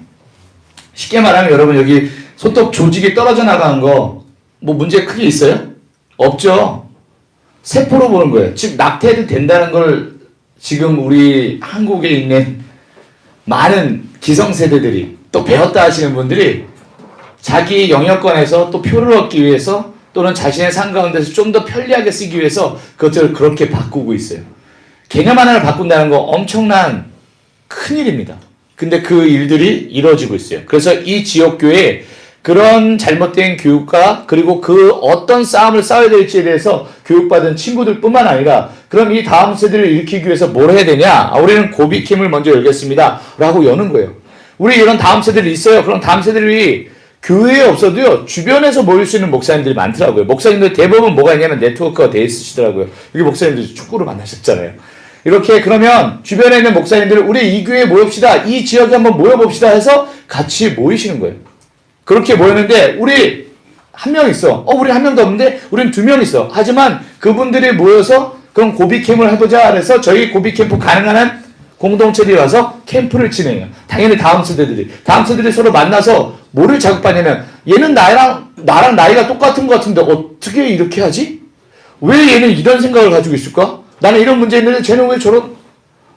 쉽게 말하면 여러분 여기 손톱 조직이 떨어져 나가는 거 뭐 문제 크게 있어요? 없죠. 세포로 보는 거예요. 즉 낙태해도 된다는 걸 지금 우리 한국에 있는 많은 기성세대들이 또 배웠다 하시는 분들이 자기 영역권에서 또 표를 얻기 위해서 또는 자신의 삶 가운데서 좀 더 편리하게 쓰기 위해서 그것들을 그렇게 바꾸고 있어요. 개념 하나를 바꾼다는 거 엄청난 큰일입니다. 근데 그 일들이 이루어지고 있어요. 그래서 이 지역교회에 그런 잘못된 교육과 그리고 그 어떤 싸움을 싸워야 될지에 대해서 교육받은 친구들 뿐만 아니라 그럼 이 다음 세대를 일으키기 위해서 뭘 해야 되냐? 우리는 고비킴을 먼저 열겠습니다. 라고 여는 거예요. 우리 이런 다음 세대들이 있어요. 그럼 다음 세대들이 교회에 없어도요, 주변에서 모일 수 있는 목사님들이 많더라고요. 목사님들 대부분 뭐가 있냐면 네트워크가 돼 있으시더라고요. 여기 목사님들 축구로 만나셨잖아요. 이렇게 그러면 주변에 있는 목사님들 우리 이 교회에 모입시다. 이 지역에 한번 모여봅시다 해서 같이 모이시는 거예요. 그렇게 모였는데 우리 한 명 있어. 우리 한 명도 없는데 우리는 2명 있어. 하지만 그분들이 모여서 그럼 고비 캠프를 해보자. 그래서 저희 고비 캠프 가능한 한 공동체들이 와서 캠프를 진행해요. 당연히 다음 세대들이 서로 만나서 뭐를 자극받냐면 얘는 나랑 나이가 똑같은 것 같은데 어떻게 이렇게 하지? 왜 얘는 이런 생각을 가지고 있을까? 나는 이런 문제 있는데 쟤는 왜 저런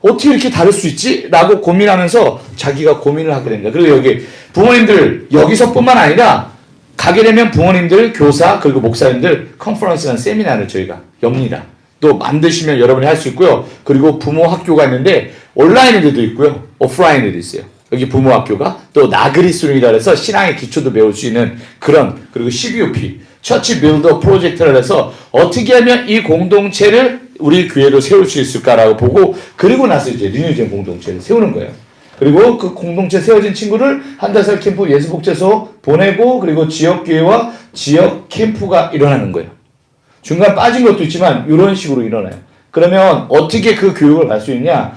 어떻게 이렇게 다를 수 있지? 라고 고민하면서 자기가 고민을 하게 됩니다. 그리고 여기 부모님들 여기서뿐만 아니라 가게 되면 부모님들, 교사, 그리고 목사님들 컨퍼런스나 세미나를 저희가 엽니다. 또 만드시면 여러분이 할 수 있고요. 그리고 부모 학교가 있는데 온라인에도 있고요. 오프라인에도 있어요. 여기 부모 학교가 또 나그리스룸이라 해서 신앙의 기초도 배울 수 있는 그런, 그리고 CBOP, 처치 빌더 프로젝트를 해서 어떻게 하면 이 공동체를 우리 교회로 세울 수 있을까라고 보고 그리고 나서 이제 리뉴젠 공동체를 세우는 거예요. 그리고 그 공동체 세워진 친구를 한 달 살 캠프 예수복제소 보내고 그리고 지역교회와 지역 캠프가 일어나는 거예요. 중간 빠진 것도 있지만 이런 식으로 일어나요. 그러면 어떻게 그 교육을 갈 수 있냐?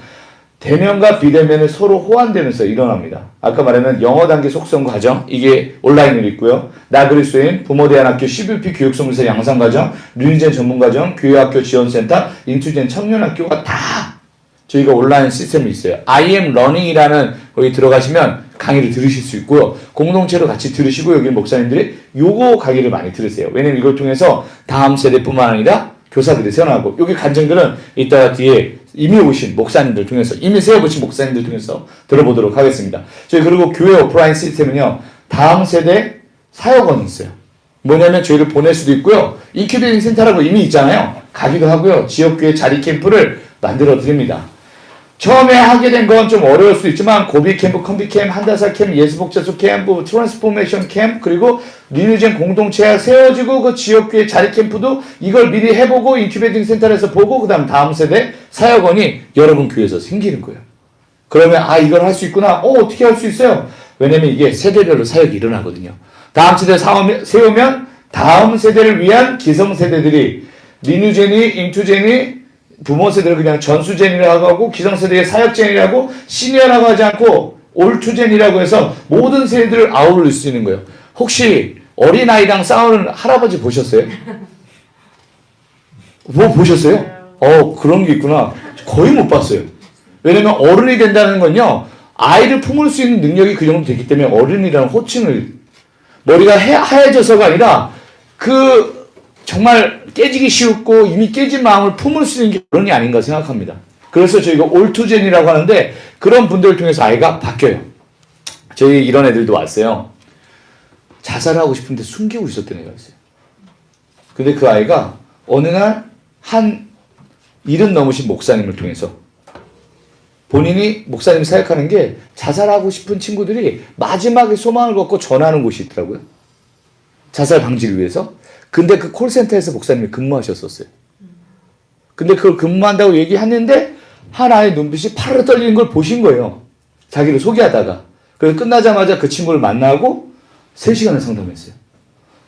대면과 비대면을 서로 호환되면서 일어납니다. 아까 말하는 영어 단계 속성 과정, 이게 온라인으로 있고요. 나그리스도인, 부모대안학교, CBP 교육선물사 양산과정, 리뉴젠 전문과정, 교회학교 지원센터, 인투젠 청년학교가 다 저희가 온라인 시스템이 있어요. I am learning이라는 거기 들어가시면 강의를 들으실 수 있고요. 공동체로 같이 들으시고 여기 목사님들이 요거 강의를 많이 들으세요. 왜냐면 이걸 통해서 다음 세대뿐만 아니라 교사들이 세워나가고 여기 간증들은 이따 뒤에 이미 오신 목사님들 통해서 이미 세워보신 목사님들 통해서 들어보도록 하겠습니다. 저희 그리고 교회 오프라인 시스템은요. 다음 세대 사역원이 있어요. 뭐냐면 저희를 보낼 수도 있고요. 인큐베이팅 센터라고 이미 있잖아요. 가기도 하고요. 지역교회 자리 캠프를 만들어 드립니다. 처음에 하게 된 건 좀 어려울 수도 있지만 고비 캠프, 컴비 캠프, 한달살 캠프, 예수복제소 캠프, 트랜스포메이션 캠프 그리고 리뉴젠 공동체가 세워지고 그 지역교회 자리 캠프도 이걸 미리 해보고 인큐베이팅 센터에서 보고 그 다음 세대 사역원이 여러분 교회에서 생기는 거예요. 그러면 이걸 할 수 있구나. 어떻게 할 수 있어요? 왜냐면 이게 세대별로 사역이 일어나거든요. 다음 세대 세우면 다음 세대를 위한 기성세대들이 리뉴젠이, 인투젠이 부모 세대를 그냥 전수젠이라고 하고 기성세대의 사역젠이라고 시니어라고 하지 않고 올투젠이라고 해서 모든 세대들을 아우를 수 있는 거예요. 혹시 어린아이랑 싸우는 할아버지 보셨어요? 뭐 보셨어요? 그런 게 있구나. 거의 못 봤어요. 왜냐면 어른이 된다는 건요. 아이를 품을 수 있는 능력이 그 정도 되기 때문에 어른이라는 호칭을 머리가 하얘져서가 아니라 정말 깨지기 쉽고 이미 깨진 마음을 품을 수 있는 게 어른이 아닌가 생각합니다. 그래서 저희가 올투젠이라고 하는데 그런 분들을 통해서 아이가 바뀌어요. 저희 이런 애들도 왔어요. 자살하고 싶은데 숨기고 있었던 애가 있어요. 근데 그 아이가 어느 날 한 70 넘으신 목사님을 통해서 본인이 목사님 사역하는 게 자살하고 싶은 친구들이 마지막에 소망을 걷고 전하는 곳이 있더라고요. 자살 방지를 위해서. 근데 그 콜센터에서 목사님이 근무하셨었어요. 근데 그걸 근무한다고 얘기했는데 한 아이 눈빛이 파르르 떨리는 걸 보신 거예요. 자기를 소개하다가. 그래서 끝나자마자 그 친구를 만나고 3시간을 상담했어요.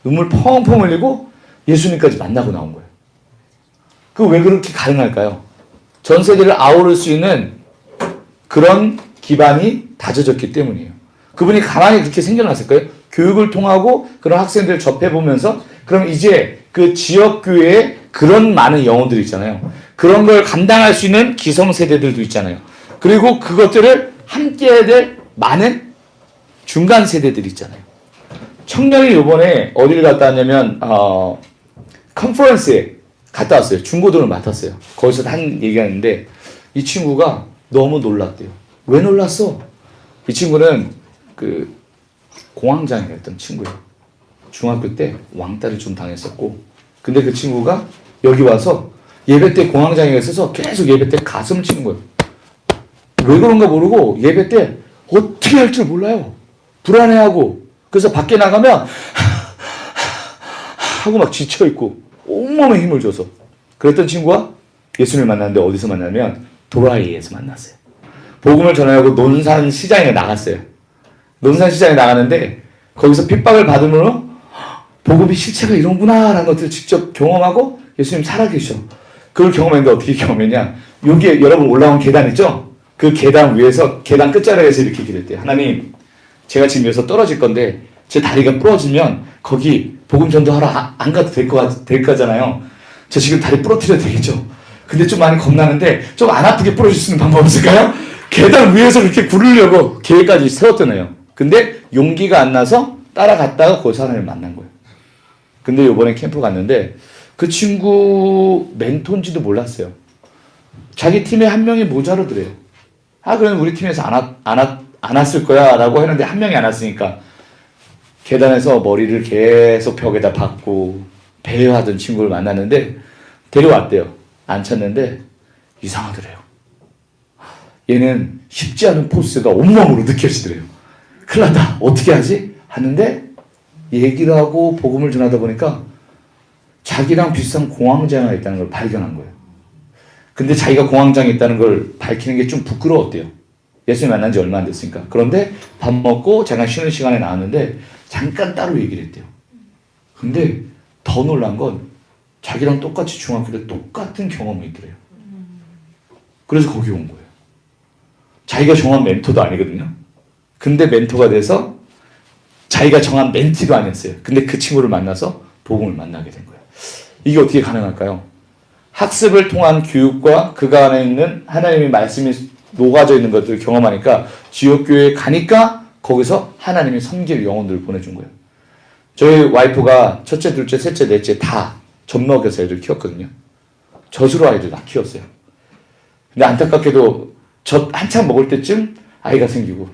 눈물 펑펑 흘리고 예수님까지 만나고 나온 거예요. 그 왜 그렇게 가능할까요? 전 세대를 아우를 수 있는 그런 기반이 다져졌기 때문이에요. 그분이 가만히 그렇게 생겨났을까요? 교육을 통하고 그런 학생들을 접해보면서 그럼 이제 그 지역교회에 그런 많은 영혼들이 있잖아요. 그런 걸 감당할 수 있는 기성세대들도 있잖아요. 그리고 그것들을 함께 해야 될 많은 중간 세대들이 있잖아요. 청년이 이번에 어디를 갔다 왔냐면 컨퍼런스에 갔다 왔어요. 중고등을 맡았어요. 거기서 한 얘기가 있는데 이 친구가 너무 놀랐대요. 왜 놀랐어? 이 친구는 그 공황장애였던 친구예요. 중학교 때 왕따를 좀 당했었고 근데 그 친구가 여기 와서 예배 때 공황장애가 있어서 계속 예배 때 가슴을 치는 거예요. 왜 그런가 모르고 예배 때 어떻게 할 줄 몰라요. 불안해하고 그래서 밖에 나가면 하고 막 지쳐있고 온몸에 힘을 줘서 그랬던 친구가 예수님을 만났는데 어디서 만나면 도라이에서 만났어요. 복음을 전하려고 논산 시장에 나갔어요. 논산 시장에 나갔는데 거기서 핍박을 받음으로 복음의 실체가 이런구나라는 것들을 직접 경험하고 예수님 살아계셔. 그걸 경험했는데 어떻게 경험했냐? 여기에 여러분 올라온 계단 있죠? 그 계단 위에서 계단 끝자락에서 이렇게 기도했대요. 하나님, 제가 지금 여기서 떨어질 건데 제 다리가 부러지면 거기 복음 전도하러 안 가도 될 거잖아요. 저 지금 다리 부러뜨려도 되겠죠? 근데 좀 많이 겁나는데 좀 안 아프게 부러질 수 있는 방법 없을까요? 계단 위에서 이렇게 구르려고 계획까지 세웠더네요. 근데 용기가 안 나서 따라갔다가 거기서 하나님을 만난 거예요. 근데 이번에 캠프 갔는데 그 친구 멘토인지도 몰랐어요. 자기 팀에 한 명이 모자르더래요. 그럼 우리 팀에서 안 왔을 거야 라고 했는데 한 명이 안 왔으니까 계단에서 머리를 계속 벽에다 박고 배회하던 친구를 만났는데 데려왔대요. 앉혔는데 이상하더래요. 얘는 쉽지 않은 포스가 온몸으로 느껴지더래요. 큰일 났다. 어떻게 하지? 하는데 얘기를 하고 복음을 전하다 보니까 자기랑 비슷한 공황장애가 있다는 걸 발견한 거예요. 근데 자기가 공황장애 있다는 걸 밝히는 게 좀 부끄러웠대요. 예수님 만난 지 얼마 안 됐으니까. 그런데 밥 먹고 잠깐 쉬는 시간에 나왔는데 잠깐 따로 얘기를 했대요. 근데 더 놀란 건 자기랑 똑같이 중학교 때 똑같은 경험이 있더래요. 그래서 거기 온 거예요. 자기가 정한 멘토도 아니거든요. 근데 멘토가 돼서 자기가 정한 멘티도 아니었어요. 근데 그 친구를 만나서 복음을 만나게 된 거예요. 이게 어떻게 가능할까요? 학습을 통한 교육과 그가 안에 있는 하나님의 말씀이 녹아져 있는 것들을 경험하니까 지역교회에 가니까 거기서 하나님이 섬길 영혼들을 보내준 거예요. 저희 와이프가 첫째, 둘째, 셋째, 넷째 다 젖먹여서 애들 키웠거든요. 젖으로 아이들 다 키웠어요. 근데 안타깝게도 젖 한참 먹을 때쯤 아이가 생기고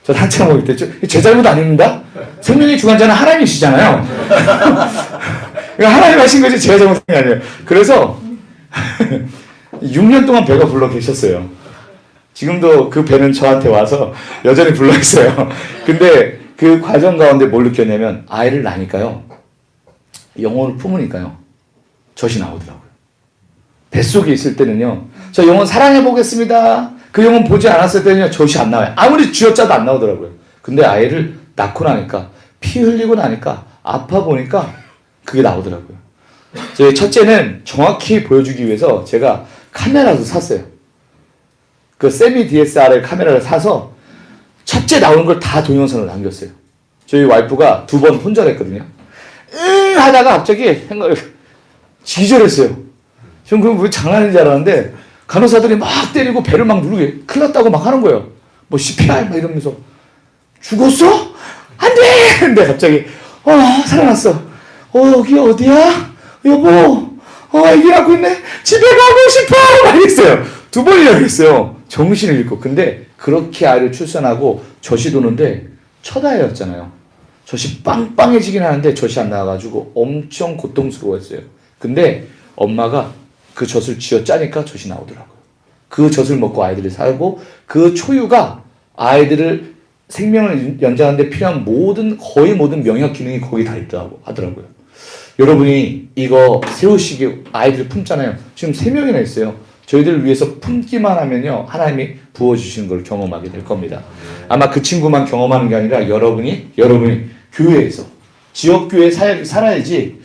젖 한참 먹을 때쯤 제 잘못 아닙니다. 생명의 주관자는 하나님이시잖아요. 하나님 하신 거지 제가 잘못한 게 아니에요. 그래서 6년 동안 배가 불러 계셨어요. 지금도 그 배는 저한테 와서 여전히 불러 있어요. 근데 그 과정 가운데 뭘 느꼈냐면 아이를 낳으니까요. 영혼을 품으니까요. 젖이 나오더라고요. 뱃속에 있을 때는요. 저 영혼 사랑해 보겠습니다. 그 영혼 보지 않았을 때는요. 젖이 안 나와요. 아무리 쥐어짜도 안 나오더라고요. 근데 아이를 낳고 나니까 피 흘리고 나니까 아파 보니까 그게 나오더라고요. 저희 첫째는 정확히 보여주기 위해서 제가 카메라도 샀어요. 그 세미 DSLR 카메라를 사서 첫째 나오는 걸 다 동영상을 남겼어요. 저희 와이프가 2번 혼절했거든요. 하다가 갑자기 기절했어요. 전 그럼 왜 장난인 줄 알았는데 간호사들이 막 때리고 배를 막 누르게 큰일 났다고 막 하는 거예요. 뭐 CPR 막 이러면서 죽었어? 안 돼! 근데 갑자기 살아났어. 여기 어디야? 여보, 애기 낳고 있네. 집에 가고 싶어! 막 이랬어요. 2번이나 그랬어요. 정신을 잃고. 근데 그렇게 아이를 출산하고 젖이 도는데 첫 아이였잖아요. 젖이 빵빵해지긴 하는데 젖이 안 나와가지고 엄청 고통스러워했어요. 근데 엄마가 그 젖을 쥐어 짜니까 젖이 나오더라고요. 그 젖을 먹고 아이들이 살고 그 초유가 아이들을 생명을 연장하는 데 필요한 거의 모든 명역 기능이 거기 다 있다고 하더라고요. 여러분이 이거 세우시기 아이들 품잖아요. 지금 3명이나 있어요. 저희들을 위해서 품기만 하면요. 하나님이 부어주시는 걸 경험하게 될 겁니다. 아마 그 친구만 경험하는 게 아니라 여러분이 교회에서 지역교회에 살아야지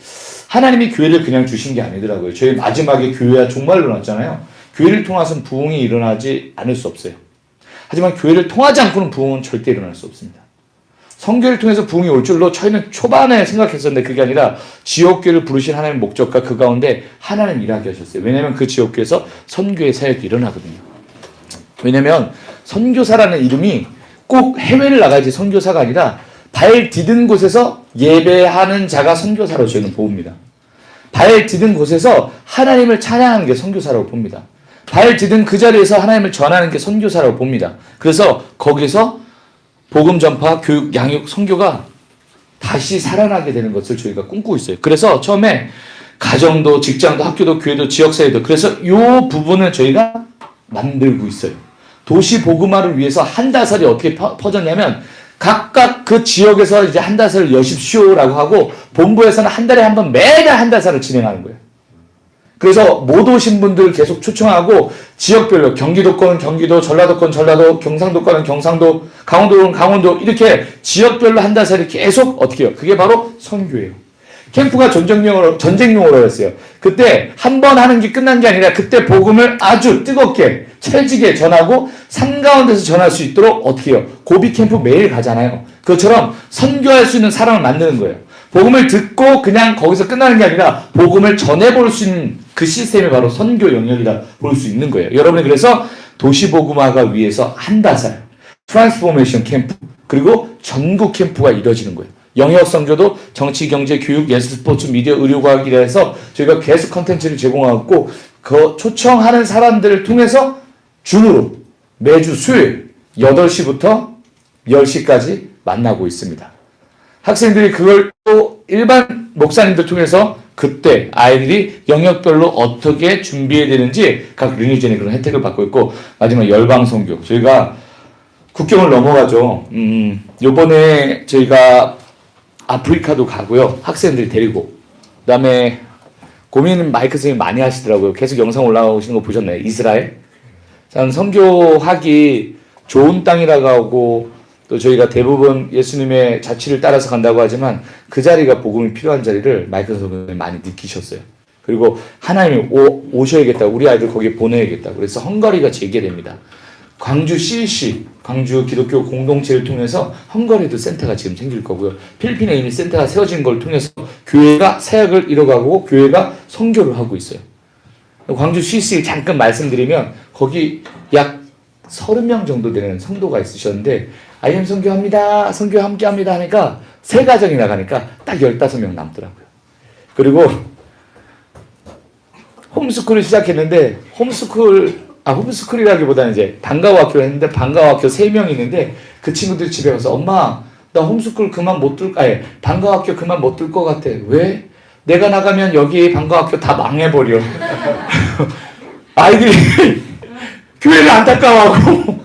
하나님이 교회를 그냥 주신 게 아니더라고요. 저희 마지막에 교회가 종말로 났잖아요. 교회를 통해서는 부흥이 일어나지 않을 수 없어요. 하지만 교회를 통하지 않고는 부흥은 절대 일어날 수 없습니다. 선교를 통해서 부흥이 올 줄로 저희는 초반에 생각했었는데 그게 아니라 지역교회를 부르신 하나님의 목적과 그 가운데 하나님 일하게 하셨어요. 왜냐하면 그 지역교회에서 선교의 사역이 일어나거든요. 왜냐하면 선교사라는 이름이 꼭 해외를 나가야지 선교사가 아니라 발 디든 곳에서 예배하는 자가 선교사로 저희는 봅니다. 발 디든 곳에서 하나님을 찬양하는 게 선교사라고 봅니다. 발 디든 그 자리에서 하나님을 전하는 게 선교사라고 봅니다. 그래서 거기서 복음 전파, 교육, 양육, 선교가 다시 살아나게 되는 것을 저희가 꿈꾸고 있어요. 그래서 처음에 가정도, 직장도, 학교도, 교회도, 지역사회도 그래서 이 부분을 저희가 만들고 있어요. 도시 복음화를 위해서 한다설이 어떻게 퍼졌냐면 각각 그 지역에서 이제 한다설 여십시오라고 하고 본부에서는 한 달에 한 번 매달 한다설을 진행하는 거예요. 그래서 못 오신 분들 계속 초청하고 지역별로 경기도권 경기도, 전라도권 전라도, 경상도권은 경상도, 강원도는 강원도 이렇게 지역별로 한 달살이 계속 어떻게 해요? 그게 바로 선교예요. 캠프가 전쟁용으로 했어요. 그때 한 번 하는 게 끝난 게 아니라 그때 복음을 아주 뜨겁게 찰지게 전하고 산 가운데서 전할 수 있도록 어떻게 해요? 고비 캠프 매일 가잖아요. 그것처럼 선교할 수 있는 사람을 만드는 거예요. 복음을 듣고 그냥 거기서 끝나는 게 아니라 복음을 전해볼 수 있는 그 시스템이 바로 선교 영역이라 볼 수 있는 거예요. 여러분이 그래서 도시복음화가 위해서 한 달살 트랜스포메이션 캠프 그리고 전국 캠프가 이루어지는 거예요. 영역 선교도 정치, 경제, 교육, 예술, 스포츠, 미디어, 의료과학이라 해서 저희가 계속 컨텐츠를 제공하고 그 초청하는 사람들을 통해서 줌으로 매주 수요일 8시부터 10시까지 만나고 있습니다. 학생들이 그걸 또 일반 목사님들 통해서 그때 아이들이 영역별로 어떻게 준비해야 되는지 각 리니전이 그런 혜택을 받고 있고 마지막 열방선교 저희가 국경을 넘어가죠. 요번에 저희가 아프리카도 가고요. 학생들 데리고. 그 다음에 고민은 마이크 선생님 많이 하시더라고요. 계속 영상 올라오시는 거 보셨나요? 이스라엘? 전 선교하기 좋은 땅이라고 하고 또 저희가 대부분 예수님의 자취를 따라서 간다고 하지만 그 자리가 복음이 필요한 자리를 마이크 선생님이 많이 느끼셨어요. 그리고 하나님이 오셔야겠다. 우리 아이들 거기에 보내야겠다. 그래서 헝가리가 재개됩니다. 광주 CC, 광주 기독교 공동체를 통해서 헝가리도 센터가 지금 생길 거고요. 필리핀에 이미 센터가 세워진 걸 통해서 교회가 사역을 이뤄가고 교회가 선교를 하고 있어요. 광주 CC 잠깐 말씀드리면 거기 약 30명 정도 되는 성도가 있으셨는데 IM 선교합니다. 선교 함께합니다 하니까 세 가정이 나가니까 딱 15명 남더라고요. 그리고 홈스쿨을 시작했는데 홈스쿨이라기보다는 이제 방과후 학교를 했는데 방과후 학교 3명 있는데 그 친구들이 집에 가서 엄마 나 홈스쿨 그만 못 방과후 학교 그만 못 들 것 같아. 왜? 내가 나가면 여기 방과후 학교 다 망해버려. 아이들이 교회를 안타까워하고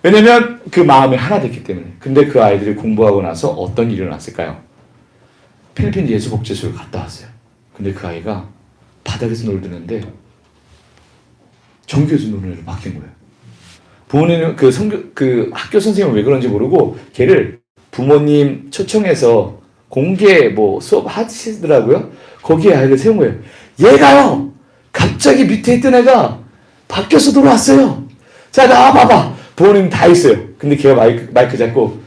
왜냐면 그 마음이 하나 됐기 때문에. 근데 그 아이들이 공부하고 나서 어떤 일이 일어났을까요? 필리핀 예수복지소를 갔다 왔어요. 근데 그 아이가 바닥에서 놀드는데 전교에서 노는 애로 바뀐 거예요. 부모님은 그 학교 선생님은 왜 그런지 모르고 걔를 부모님 초청해서 공개 수업 하시더라고요. 거기에 아이를 세운 거예요. 얘가요 갑자기 밑에 있던 애가 바뀌어서 돌아왔어요. 자 나와봐봐. 부모님 다 있어요. 근데 걔가 마이크 잡고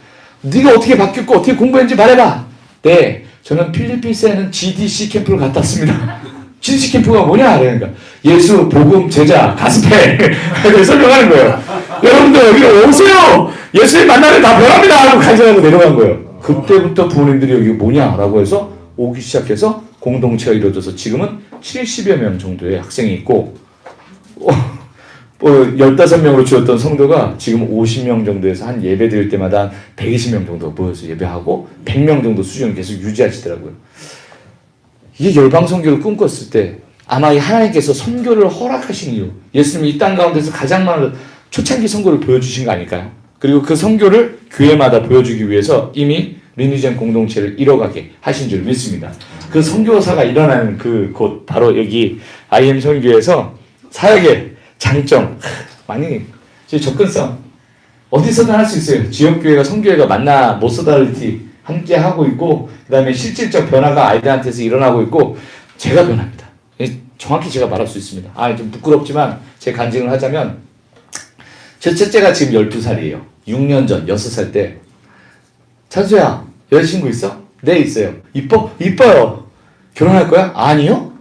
네가 어떻게 바뀌었고 어떻게 공부했는지 말해봐. 네 저는 필리핀스에는 GDC 캠프를 갔다 왔습니다. GDC 캠프가 뭐냐? 그러니까 예수, 복음, 제자, 가스펠 설명하는 거예요. 여러분들 여기로 오세요. 예수님 만나면 다 변합니다 하고 간증하고 내려간 거예요. 그때부터 부모님들이 여기 뭐냐? 라고 해서 오기 시작해서 공동체가 이루어져서 지금은 70여 명 정도의 학생이 있고 15명으로 줄었던 성도가 지금 50명 정도에서 한 예배 드릴 때마다 한 120명 정도 모여서 예배하고 100명 정도 수준을 계속 유지하시더라고요. 이게 열방선교를 꿈꿨을 때 아마 하나님께서 선교를 허락하신 이유 예수님이 이 땅 가운데서 가장 많은 초창기 선교를 보여주신 거 아닐까요? 그리고 그 선교를 교회마다 보여주기 위해서 이미 리니젠 공동체를 이뤄가게 하신 줄 믿습니다. 그 선교사가 일어나는 그 곳 바로 여기 IM 선교에서 사역의 장점 많이 접근성 어디서든 할 수 있어요. 지역교회가 선교회가 만나 모서달리티 함께 하고 있고 그 다음에 실질적 변화가 아이들한테서 일어나고 있고 제가 변합니다. 정확히 제가 말할 수 있습니다. 좀 부끄럽지만 제 간증을 하자면 제 첫째가 지금 12살이에요. 6년 전 6살 때 찬수야 여자친구 있어? 네 있어요. 이뻐요. 결혼할 거야? 아니요.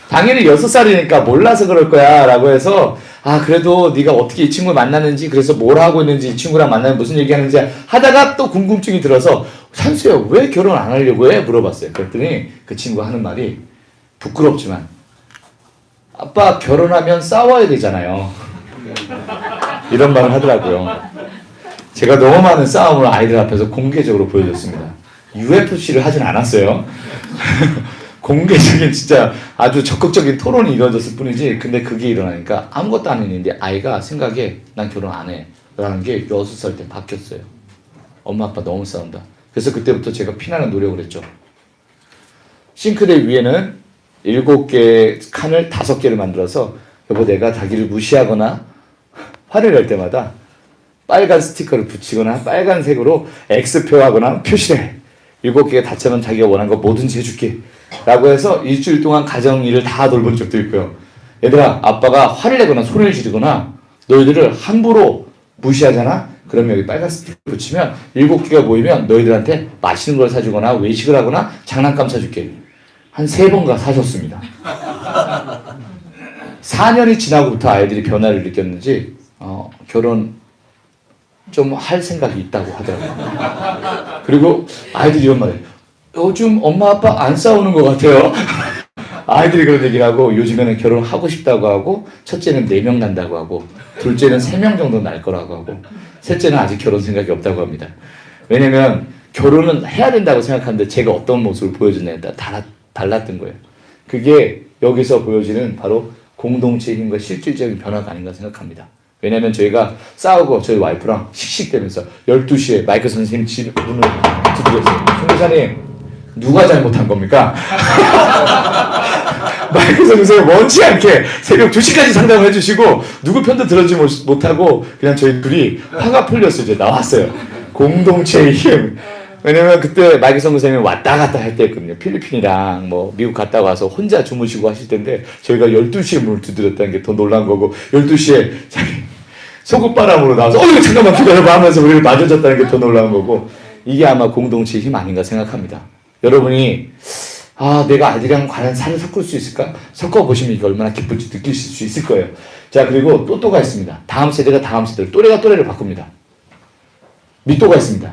당연히 6살이니까 몰라서 그럴 거야 라고 해서 그래도 네가 어떻게 이 친구를 만났는지 그래서 뭘 하고 있는지 이 친구랑 만나면 무슨 얘기하는지 하다가 또 궁금증이 들어서 찬수야 왜 결혼 안 하려고 해? 물어봤어요. 그랬더니 그 친구가 하는 말이 부끄럽지만 아빠 결혼하면 싸워야 되잖아요. 이런 말을 하더라고요. 제가 너무 많은 싸움을 아이들 앞에서 공개적으로 보여줬습니다. UFC를 하진 않았어요. 공개적인 진짜 아주 적극적인 토론이 이루어졌을 뿐이지 근데 그게 일어나니까 아무것도 안 했는데 아이가 생각에 난 결혼 안 해 라는 게 6살 때 바뀌었어요. 엄마 아빠 너무 싸운다. 그래서 그때부터 제가 피나는 노력을 했죠. 싱크대 위에는 7개의 칸을 5개를 만들어서 여보 내가 자기를 무시하거나 화를 낼 때마다 빨간 스티커를 붙이거나 빨간색으로 X표 하거나 표시를 해. 7개가 다 차면 자기가 원하는 거 뭐든지 해줄게 라고 해서 일주일 동안 가정 일을 다 돌본 적도 있고요. 얘들아 아빠가 화를 내거나 소리를 지르거나 너희들을 함부로 무시하잖아? 그러면 여기 빨간 스티커 붙이면 7개가 모이면 너희들한테 맛있는 걸 사주거나 외식을 하거나 장난감 사줄게. 한 3번가 사줬습니다. 4년이 지나고부터 아이들이 변화를 느꼈는지 결혼 좀 할 생각이 있다고 하더라고요. 그리고 아이들이 이런 말을 해요. 요즘 엄마 아빠 안 싸우는 것 같아요. 아이들이 그런 얘기를 하고 요즘에는 결혼하고 싶다고 하고 첫째는 4명 난다고 하고 둘째는 3명 정도 날 거라고 하고 셋째는 아직 결혼 생각이 없다고 합니다. 왜냐면 결혼은 해야 된다고 생각하는데 제가 어떤 모습을 보여줬냐에 따라 달랐던 거예요. 그게 여기서 보여지는 바로 공동체의 힘과 실질적인 변화가 아닌가 생각합니다. 왜냐면 저희가 싸우고 저희 와이프랑 씩씩대면서 12시에 마이크 선생님 집 문을 두드렸어요. 총무사님 누가 잘못한 겁니까? 마이크 선생님 원치 않게 새벽 2시까지 상담을 해주시고 누구 편도 들어주지 못하고 그냥 저희 둘이 화가 풀렸어요. 이제 나왔어요. 공동체의 힘. 왜냐면 그때 마이크 선생님이 왔다 갔다 할 때였거든요. 필리핀이랑 뭐 미국 갔다 와서 혼자 주무시고 하실 텐데 저희가 12시에 문을 두드렸다는 게 더 놀란 거고 12시에 자기 속옷바람으로 나와서 잠깐만 기다려봐 하면서 우리를 맞아줬다는 게 더 놀라운 거고 이게 아마 공동체의 힘 아닌가 생각합니다. 여러분이 내가 아이들이랑 과연 살을 섞을 수 있을까? 섞어보시면 이게 얼마나 기쁠지 느끼실 수 있을 거예요. 자 그리고 또가 있습니다. 다음 세대가 다음 세대를 또래가 또래를 바꿉니다. 밑또가 있습니다.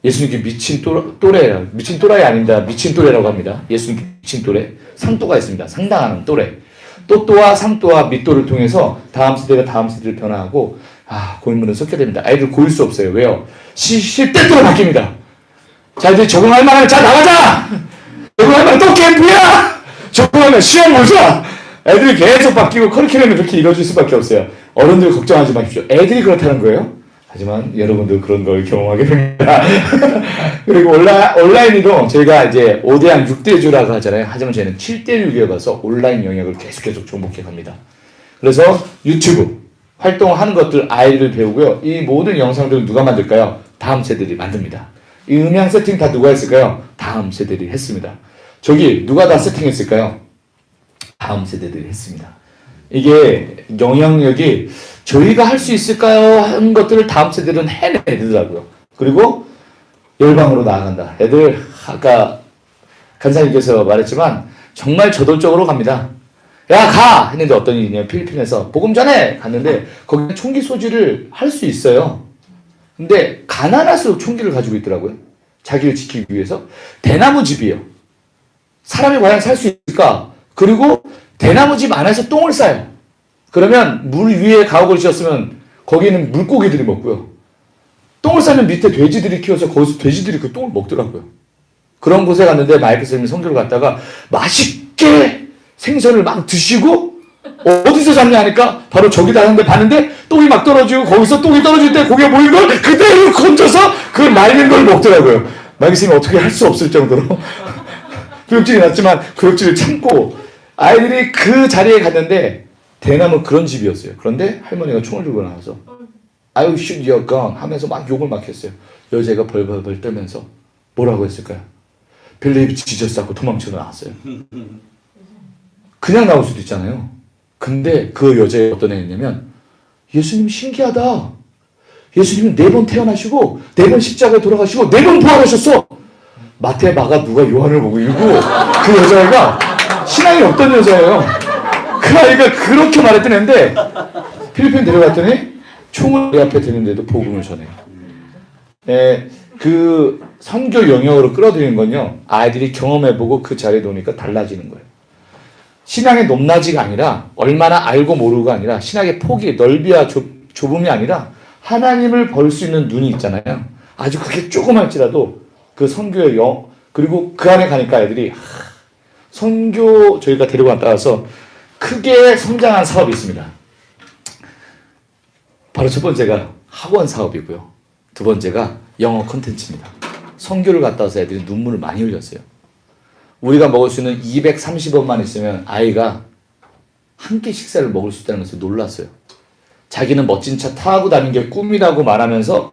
예수님께 미친 또래예요. 미친 또라이 아닙니다. 미친 또래라고 합니다. 예수님께 미친 또래. 상또가 있습니다. 상당하는 또래. 또와 상또와 밑또를 통해서 다음 세대가 다음 세대를 변화하고 고인물은 섞게 됩니다. 아이들 고일 수 없어요. 왜요? 실때또로 바뀝니다. 자 이제 적응할 만하면 자 나가자! 적응하면 또 캠프야! 적응하면 시험 보자! 애들이 계속 바뀌고 커리큘럼이 그렇게 이루어질 수밖에 없어요. 어른들 걱정하지 마십시오. 애들이 그렇다는 거예요. 하지만 여러분도 그런 걸 경험하게 됩니다. 그리고 온라인으로 저희가 이제 5대양 6대주라고 하잖아요. 하지만 저희는 7대6에 가서 온라인 영역을 계속 정복해 갑니다. 그래서 유튜브 활동하는 것들 아이들 배우고요. 이 모든 영상들을 누가 만들까요? 다음 세대들이 만듭니다. 이 음향 세팅 다 누가 했을까요? 다음 세대들이 했습니다. 저기 누가 다 세팅했을까요? 다음 세대들이 했습니다. 이게 영향력이 저희가 할 수 있을까요? 하는 것들을 다음 세대들은 해내더라고요. 그리고 열방으로 나아간다. 애들 아까 간사님께서 말했지만 정말 저돌적으로 갑니다. 야 가! 했는데 어떤 일이냐면 필리핀에서 복음 전에 갔는데 거기 총기 소지를 할 수 있어요. 근데 가난할수록 총기를 가지고 있더라고요. 자기를 지키기 위해서. 대나무 집이에요. 사람이 과연 살 수 있을까? 그리고 대나무 집 안에서 똥을 싸요. 그러면 물 위에 가옥을 지었으면 거기는 물고기들이 먹고요. 똥을 싸면 밑에 돼지들이 키워서 거기서 돼지들이 그 똥을 먹더라고요. 그런 곳에 갔는데 마이크 선생님이 선교를 갔다가 맛있게 생선을 막 드시고 어디서 잡냐 하니까 바로 저기다 하는데 봤는데 똥이 막 떨어지고 거기서 똥이 떨어질 때 고기가 모인 걸 그대로 건져서 그 말린 걸 먹더라고요. 마이크 선생님이 어떻게 할 수 없을 정도로 구역질이 났지만 구역질을 참고 아이들이 그 자리에 갔는데 대나무 그런 집이었어요. 그런데 할머니가 총을 들고 나와서 I shoot your gun 하면서 막 욕을 막 했어요. 여자가 벌벌벌 떨면서 뭐라고 했을까요? Believe Jesus 하고 도망쳐 나왔어요. 그냥 나올 수도 있잖아요. 근데 그 여자애 어떤 애였냐면 예수님 신기하다. 예수님은 4번 태어나시고 4번 십자가에 돌아가시고 4번 부활하셨어. 마태, 마가, 누가, 요한을 보고 읽고 그 여자애가 신앙이 없던 여자예요. 그 아이가 그렇게 말했던 애인데 필리핀 데려갔더니 총을 내 앞에 드는데도 복음을 전해요. 그 선교 영역으로 끌어들이는 건요. 아이들이 경험해보고 그 자리에 놓으니까 달라지는 거예요. 신앙의 높낮이가 아니라 얼마나 알고 모르고가 아니라 신앙의 폭이 넓이와 좁음이 아니라 하나님을 볼 수 있는 눈이 있잖아요. 아주 그게 조그말지라도 그 선교의 그리고 그 안에 가니까 애들이 선교 저희가 데리고 갔다 와서 크게 성장한 사업이 있습니다. 바로 첫 번째가 학원 사업이고요. 두 번째가 영어 콘텐츠입니다. 선교를 갔다 와서 애들이 눈물을 많이 흘렸어요. 우리가 먹을 수 있는 230원만 있으면 아이가 한 끼 식사를 먹을 수 있다는 것을 놀랐어요. 자기는 멋진 차 타고 다니는 게 꿈이라고 말하면서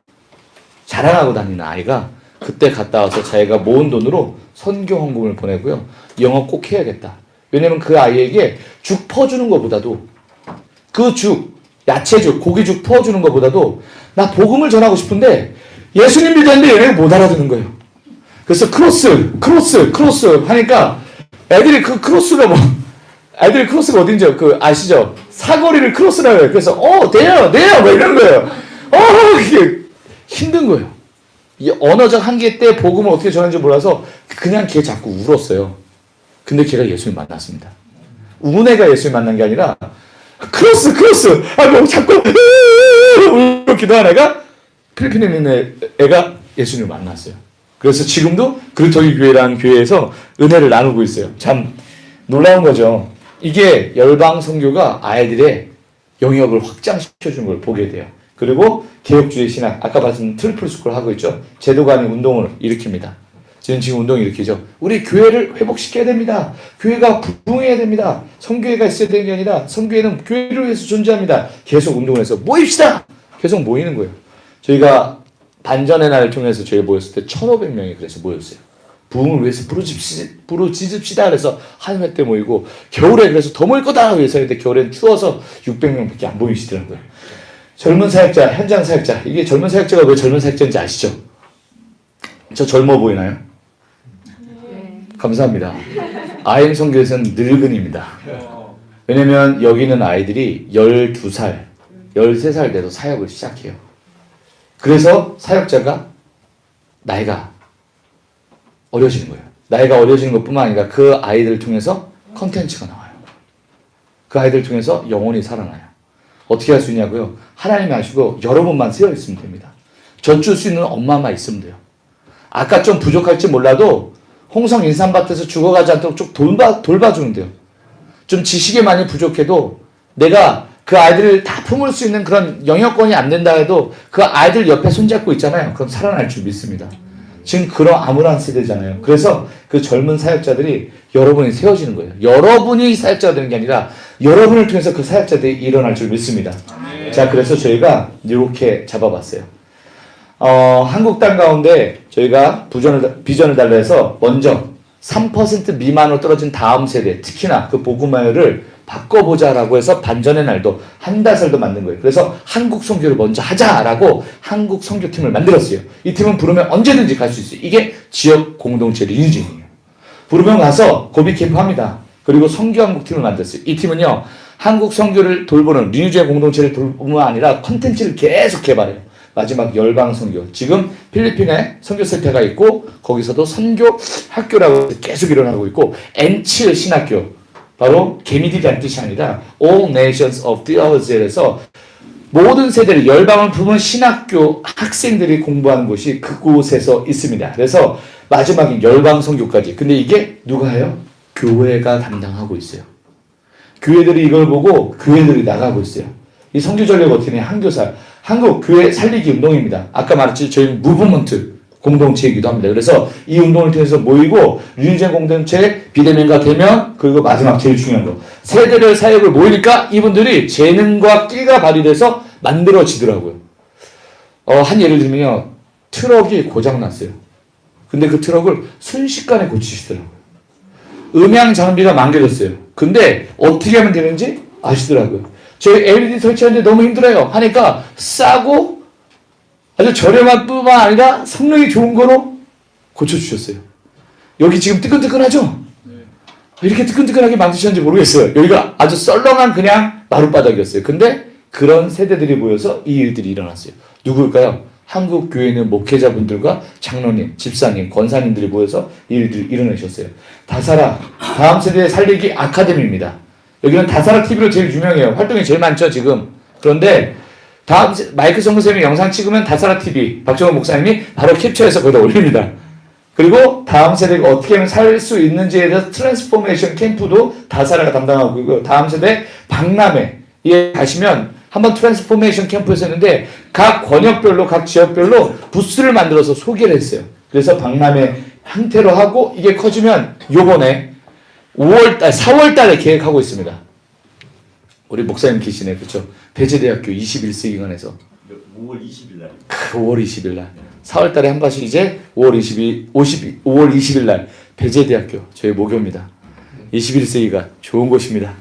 자랑하고 다니는 아이가 그때 갔다 와서 자기가 모은 돈으로 선교 헌금을 보내고요. 영어 꼭 해야겠다. 왜냐면 그 아이에게 죽 퍼주는 것보다도 그 죽, 야채죽, 고기죽 퍼주는 것보다도 나 복음을 전하고 싶은데 예수님 믿었는데 얘네가 못 알아듣는 거예요. 그래서 크로스 하니까 애들이 그 크로스가 뭐 애들이 크로스가 어딘지 그 아시죠? 사거리를 크로스라고 해요. 그래서 돼요 뭐 이런 거예요. 그게 힘든 거예요. 이 언어적 한계 때 복음을 어떻게 전하는지 몰라서 그냥 걔 자꾸 울었어요. 근데 걔가 예수님 만났습니다. 운 애가 예수님 만난 게 아니라 크로스 뭐 자꾸 울고 기도한 애가 필리핀에 있는 애가 예수님을 만났어요. 그래서 지금도 그리스도의 교회라는 교회에서 은혜를 나누고 있어요. 참 놀라운 거죠. 이게 열방 선교가 아이들의 영역을 확장시켜주는 걸 보게 돼요. 그리고 개혁주의 신학, 아까 말씀 트리플 스쿨 하고 있죠. 제도가 아닌 운동을 일으킵니다. 지금 운동을 일으키죠. 우리 교회를 회복시켜야 됩니다. 교회가 부흥해야 됩니다. 선교회가 있어야 되는 게 아니라 선교회는 교회를 위해서 존재합니다. 계속 운동을 해서 모입시다. 계속 모이는 거예요. 저희가 반전의 날을 통해서 저희 모였을 때 1,500명이 그래서 모였어요. 부흥을 위해서 부르짖읍시다 그래서 한 회 때 모이고, 겨울에 그래서 더 모일 거다 그래서 했는데 겨울엔 추워서 600명밖에 안 모이시더라고요. 젊은 사역자, 현장 사역자. 이게 젊은 사역자가 왜 젊은 사역자인지 아시죠? 저 젊어 보이나요? 네. 감사합니다. IM 선교에서는 늙은입니다. 왜냐면 여기 있는 아이들이 12살, 13살 돼도 사역을 시작해요. 그래서 사역자가 나이가 어려지는 거예요. 나이가 어려지는 것뿐만 아니라 그 아이들을 통해서 컨텐츠가 나와요. 그 아이들을 통해서 영혼이 살아나요. 어떻게 할 수 있냐고요? 하나님이 하시고 여러분만 세워 있으면 됩니다. 젖줄 수 있는 엄마만 있으면 돼요. 아까 좀 부족할지 몰라도 홍성 인삼밭에서 죽어가지 않도록 쭉 돌봐주면 돼요. 좀 지식이 많이 부족해도 내가 그 아이들을 다 품을 수 있는 그런 영역권이 안 된다 해도 그 아이들 옆에 손잡고 있잖아요. 그럼 살아날 줄 믿습니다. 지금 그런 암울한 세대잖아요. 그래서 그 젊은 사역자들이 여러분이 세워지는 거예요. 여러분이 사역자가 되는 게 아니라 여러분을 통해서 그 사역자들이 일어날 줄 믿습니다. 자, 그래서 저희가 이렇게 잡아봤어요. 한국 땅 가운데 저희가 비전을 달라 해서 먼저 3% 미만으로 떨어진 다음 세대, 특히나 그 복음화를 바꿔보자라고 해서 반전의 날도 한달설도 만든 거예요. 그래서 한국 선교를 먼저 하자라고 한국 선교팀을 만들었어요. 이 팀은 부르면 언제든지 갈 수 있어요. 이게 지역 공동체 리뉴진이에요. 부르면 가서 고비 캠프 합니다. 그리고 선교 한국 팀을 만들었어요. 이 팀은요, 한국 선교를 돌보는 리뉴진의 공동체를 돌보는 뿐만 아니라 컨텐츠를 계속 개발해요. 마지막 열방 선교. 지금 필리핀에 선교 센터가 있고 거기서도 선교 학교라고 계속 일어나고 있고, 엔츠 신학교. 바로 개미들이라는 뜻이 아니라 All Nations of Theology에서 모든 세대를 열방을 품은 신학교 학생들이 공부하는 곳이 그곳에서 있습니다. 그래서 마지막인 열방 선교까지. 근데 이게 누가 해요? 교회가 담당하고 있어요. 교회들이 이걸 보고 교회들이 나가고 있어요. 이 선교 전략 어떻게 해? 한교사. 한국 교회 살리기 운동입니다. 아까 말했지 저희는 무브먼트 공동체이기도 합니다. 그래서 이 운동을 통해서 모이고 리뉴진 공동체 비대면과 대면, 그리고 마지막 제일 중요한 거, 세대별 사역을 모이니까 이분들이 재능과 끼가 발휘돼서 만들어지더라고요. 한 예를 들면요, 트럭이 고장났어요. 근데 그 트럭을 순식간에 고치시더라고요. 음향 장비가 망가졌어요. 근데 어떻게 하면 되는지 아시더라고요. 저희 LED 설치하는데 너무 힘들어요 하니까 싸고 아주 저렴한 뿐만 아니라 성능이 좋은 거로 고쳐주셨어요. 여기 지금 뜨끈뜨끈하죠? 이렇게 뜨끈뜨끈하게 만드셨는지 모르겠어요. 여기가 아주 썰렁한 그냥 마룻바닥이었어요. 근데 그런 세대들이 모여서 이 일들이 일어났어요. 누구일까요? 한국 교회는 목회자분들과 장로님, 집사님, 권사님들이 모여서 이 일들을 일어내셨어요. 다사라, 다음 세대의 살리기 아카데미입니다. 여기는 다사라 TV로 제일 유명해요. 활동이 제일 많죠, 지금. 그런데 다음 마이크 성교쌤이 영상 찍으면 다사라 TV 박정호 목사님이 바로 캡처해서 거기다 올립니다. 그리고 다음 세대가 어떻게 하면 살 수 있는지에 대해서 트랜스포메이션 캠프도 다사라가 담당하고 있고요. 다음 세대 박람회에 가시면 한번 트랜스포메이션 캠프에서 했는데 각 권역별로 각 지역별로 부스를 만들어서 소개를 했어요. 그래서 박람회 형태로 하고 이게 커지면 요번에 4월 달에 계획하고 있습니다. 우리 목사님 계시네. 그렇죠? 배재대학교 21세기관에서 5월 20일 날. 5월 20일 날. 4월 달에 한 번씩 이제 5월 20일 날 배재대학교 저희 모교입니다. 21세기가 좋은 곳입니다.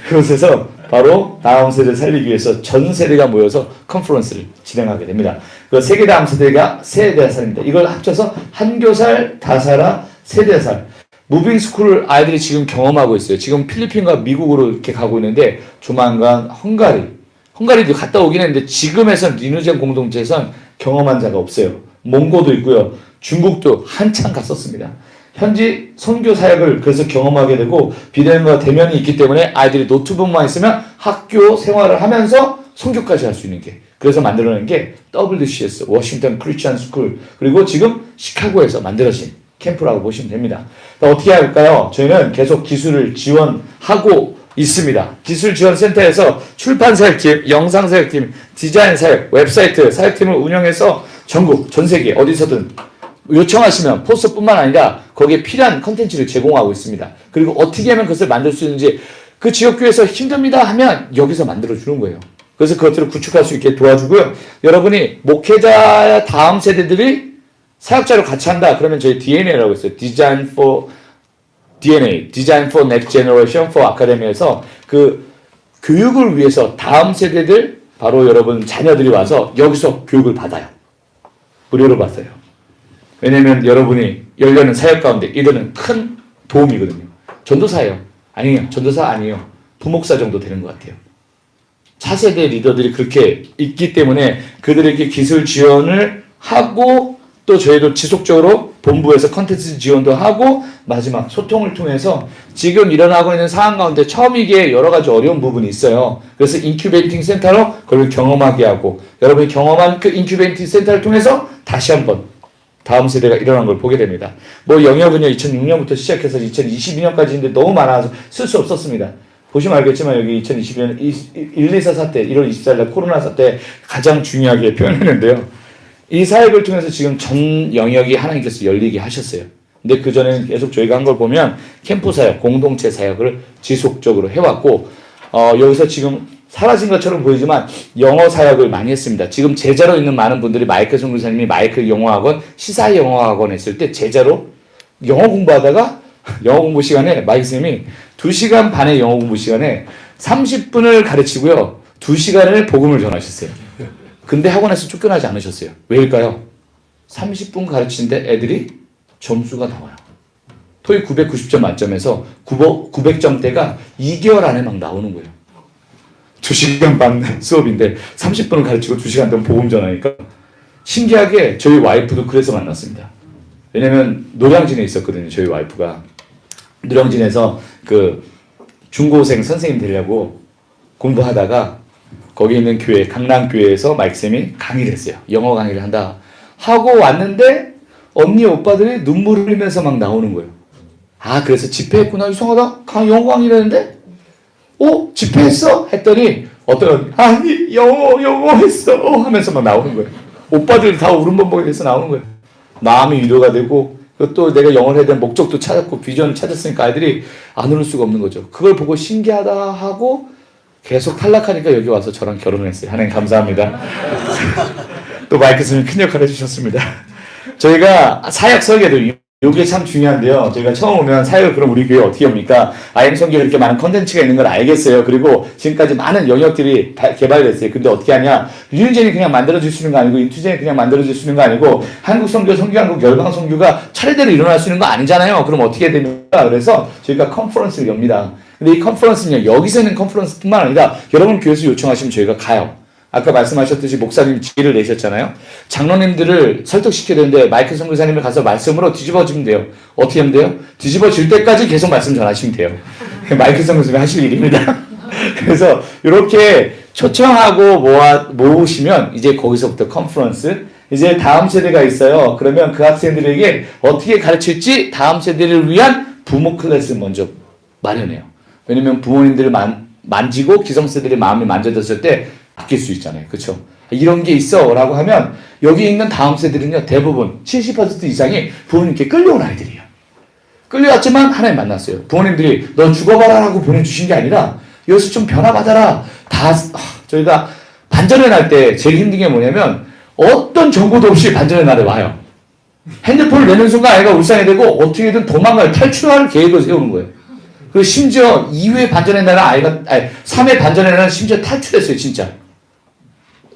그곳에서 바로 다음 세대를 살리기 위해서 전 세대가 모여서 컨퍼런스를 진행하게 됩니다. 그 세계 다음 세대가 세대살입니다. 이걸 합쳐서 한교살, 다사라, 세대살. 무빙 스쿨을 아이들이 지금 경험하고 있어요. 지금 필리핀과 미국으로 이렇게 가고 있는데 조만간 헝가리도 갔다 오긴 했는데 지금에선 리누젠 공동체에선 경험한 자가 없어요. 몽고도 있고요. 중국도 한참 갔었습니다. 현지 선교 사역을 그래서 경험하게 되고 비대면과 대면이 있기 때문에 아이들이 노트북만 있으면 학교 생활을 하면서 선교까지 할 수 있는 게 그래서 만들어낸 게 WCS 워싱턴 크리스천 스쿨 그리고 지금 시카고에서 만들어진 캠프라고 보시면 됩니다. 어떻게 할까요? 저희는 계속 기술을 지원하고 있습니다. 기술 지원 센터에서 출판 사역팀, 영상 사역팀, 디자인 사역, 웹사이트 사역팀을 운영해서 전국 전 세계 어디서든 요청하시면 포스터뿐만 아니라 거기에 필요한 컨텐츠를 제공하고 있습니다. 그리고 어떻게 하면 그것을 만들 수 있는지 그 지역교회에서 힘듭니다 하면 여기서 만들어주는 거예요. 그래서 그것들을 구축할 수 있게 도와주고요. 여러분이 목회자 다음 세대들이 사역자로 같이 한다. 그러면 저희 DNA라고 있어요. Design for DNA, Design for Next Generation for Academy에서 그 교육을 위해서 다음 세대들 바로 여러분 자녀들이 와서 여기서 교육을 받아요. 무료로 받아요. 왜냐면 여러분이 열려는 사역 가운데 이거는 큰 도움이거든요. 전도사예요. 아니에요. 전도사 아니에요. 부목사 정도 되는 것 같아요. 차세대 리더들이 그렇게 있기 때문에 그들에게 기술 지원을 하고 또 저희도 지속적으로 본부에서 컨텐츠 지원도 하고 마지막 소통을 통해서 지금 일어나고 있는 상황 가운데 처음이기에 여러 가지 어려운 부분이 있어요. 그래서 인큐베이팅 센터로 그걸 경험하게 하고 여러분이 경험한 그 인큐베이팅 센터를 통해서 다시 한번 다음 세대가 일어난 걸 보게 됩니다. 뭐 영역은요 2006년부터 시작해서 2022년까지인데 너무 많아서 쓸 수 없었습니다. 보시면 알겠지만 여기 2022년 124 사태 1월 24일 코로나 사태 가장 중요하게 표현했는데요. 이 사역을 통해서 지금 전 영역이 하나님께서 열리게 하셨어요. 근데 그전에는 계속 저희가 한 걸 보면 캠프 사역, 공동체 사역을 지속적으로 해왔고 여기서 지금 사라진 것처럼 보이지만 영어 사역을 많이 했습니다. 지금 제자로 있는 많은 분들이 마이클 선교사님이 마이클 영어학원, 시사 영어학원 했을 때 제자로 영어 공부하다가 영어 공부 시간에 마이클 선생님이 2시간 반의 영어 공부 시간에 30분을 가르치고요. 2시간을 복음을 전하셨어요. 근데 학원에서 쫓겨나지 않으셨어요. 왜일까요? 30분 가르치는데 애들이 점수가 나와요. 토익 990점 만점에서 900점대가 2개월 안에 막 나오는 거예요. 2시간 반 수업인데 30분을 가르치고 2시간 동안 복음 전하니까 신기하게 저희 와이프도 그래서 만났습니다. 왜냐면 노량진에 있었거든요. 저희 와이프가 노량진에서 그 중고생 선생님 되려고 공부하다가 거기 있는 교회 강남교회에서 마이크쌤이 강의를 했어요. 영어 강의를 한다 하고 왔는데 언니 오빠들이 눈물을 흘리면서 막 나오는 거예요. 아 그래서 집회했구나. 이상하다. 영어 강의를 했는데 집회했어? 했더니 어떤 아니 영어 했어 하면서 막 나오는 거예요. 오빠들 다 울음범벅이 돼서 나오는 거예요. 마음이 위로가 되고 또 내가 영어를 해야 되는 목적도 찾았고 비전을 찾았으니까 아이들이 안 울을 수가 없는 거죠. 그걸 보고 신기하다 하고 계속 탈락하니까 여기 와서 저랑 결혼을 했어요. 하나님 감사합니다. 또 마이크 스님 큰 역할을 해주셨습니다. 저희가 사역 설계도 이게 참 중요한데요. 저희가 처음 오면 사역을 그럼 우리 교회 어떻게 합니까? IM 선교에 이렇게 많은 컨텐츠가 있는 걸 알겠어요. 그리고 지금까지 많은 영역들이 개발됐어요. 근데 어떻게 하냐? 리뉴젠이 그냥 만들어질 수 있는 거 아니고 인투젠이 그냥 만들어질 수 있는 거 아니고 한국 선교, 선교한국, 열방 선교가 차례대로 일어날 수 있는 거 아니잖아요. 그럼 어떻게 해야 됩니까? 그래서 저희가 컨퍼런스를 엽니다. 근데 이 컨퍼런스는요. 여기서 있는 컨퍼런스뿐만 아니라 여러분 교회에서 요청하시면 저희가 가요. 아까 말씀하셨듯이 목사님 지혜를 내셨잖아요. 장로님들을 설득시켜야 되는데 마이클 선교사님을 가서 말씀으로 뒤집어지면 돼요. 어떻게 하면 돼요? 뒤집어질 때까지 계속 말씀 전하시면 돼요. 마이클 선교사님이 하실 일입니다. 그래서 이렇게 초청하고 모으시면 이제 거기서부터 컨퍼런스 이제 다음 세대가 있어요. 그러면 그 학생들에게 어떻게 가르칠지 다음 세대를 위한 부모 클래스를 먼저 마련해요. 왜냐면 부모님들을 만지고 기성세대의 마음이 만져졌을 때 바뀔 수 있잖아요. 그렇죠? 이런 게 있어 라고 하면 여기 있는 다음 세대는요 대부분 70% 이상이 부모님께 끌려온 아이들이에요. 끌려왔지만 하나님 만났어요. 부모님들이 너 죽어봐라 라고 보내주신 게 아니라 여기서 좀 변화받아라. 저희가 반전의 날 때 제일 힘든 게 뭐냐면 어떤 정보도 없이 반전의 날에 와요. 핸드폰을 내는 순간 아이가 울상이 되고 어떻게든 도망갈 탈출할 계획을 세우는 거예요. 그리고 심지어 2회 반전의 날은 3회 반전의 날은 심지어 탈출했어요. 진짜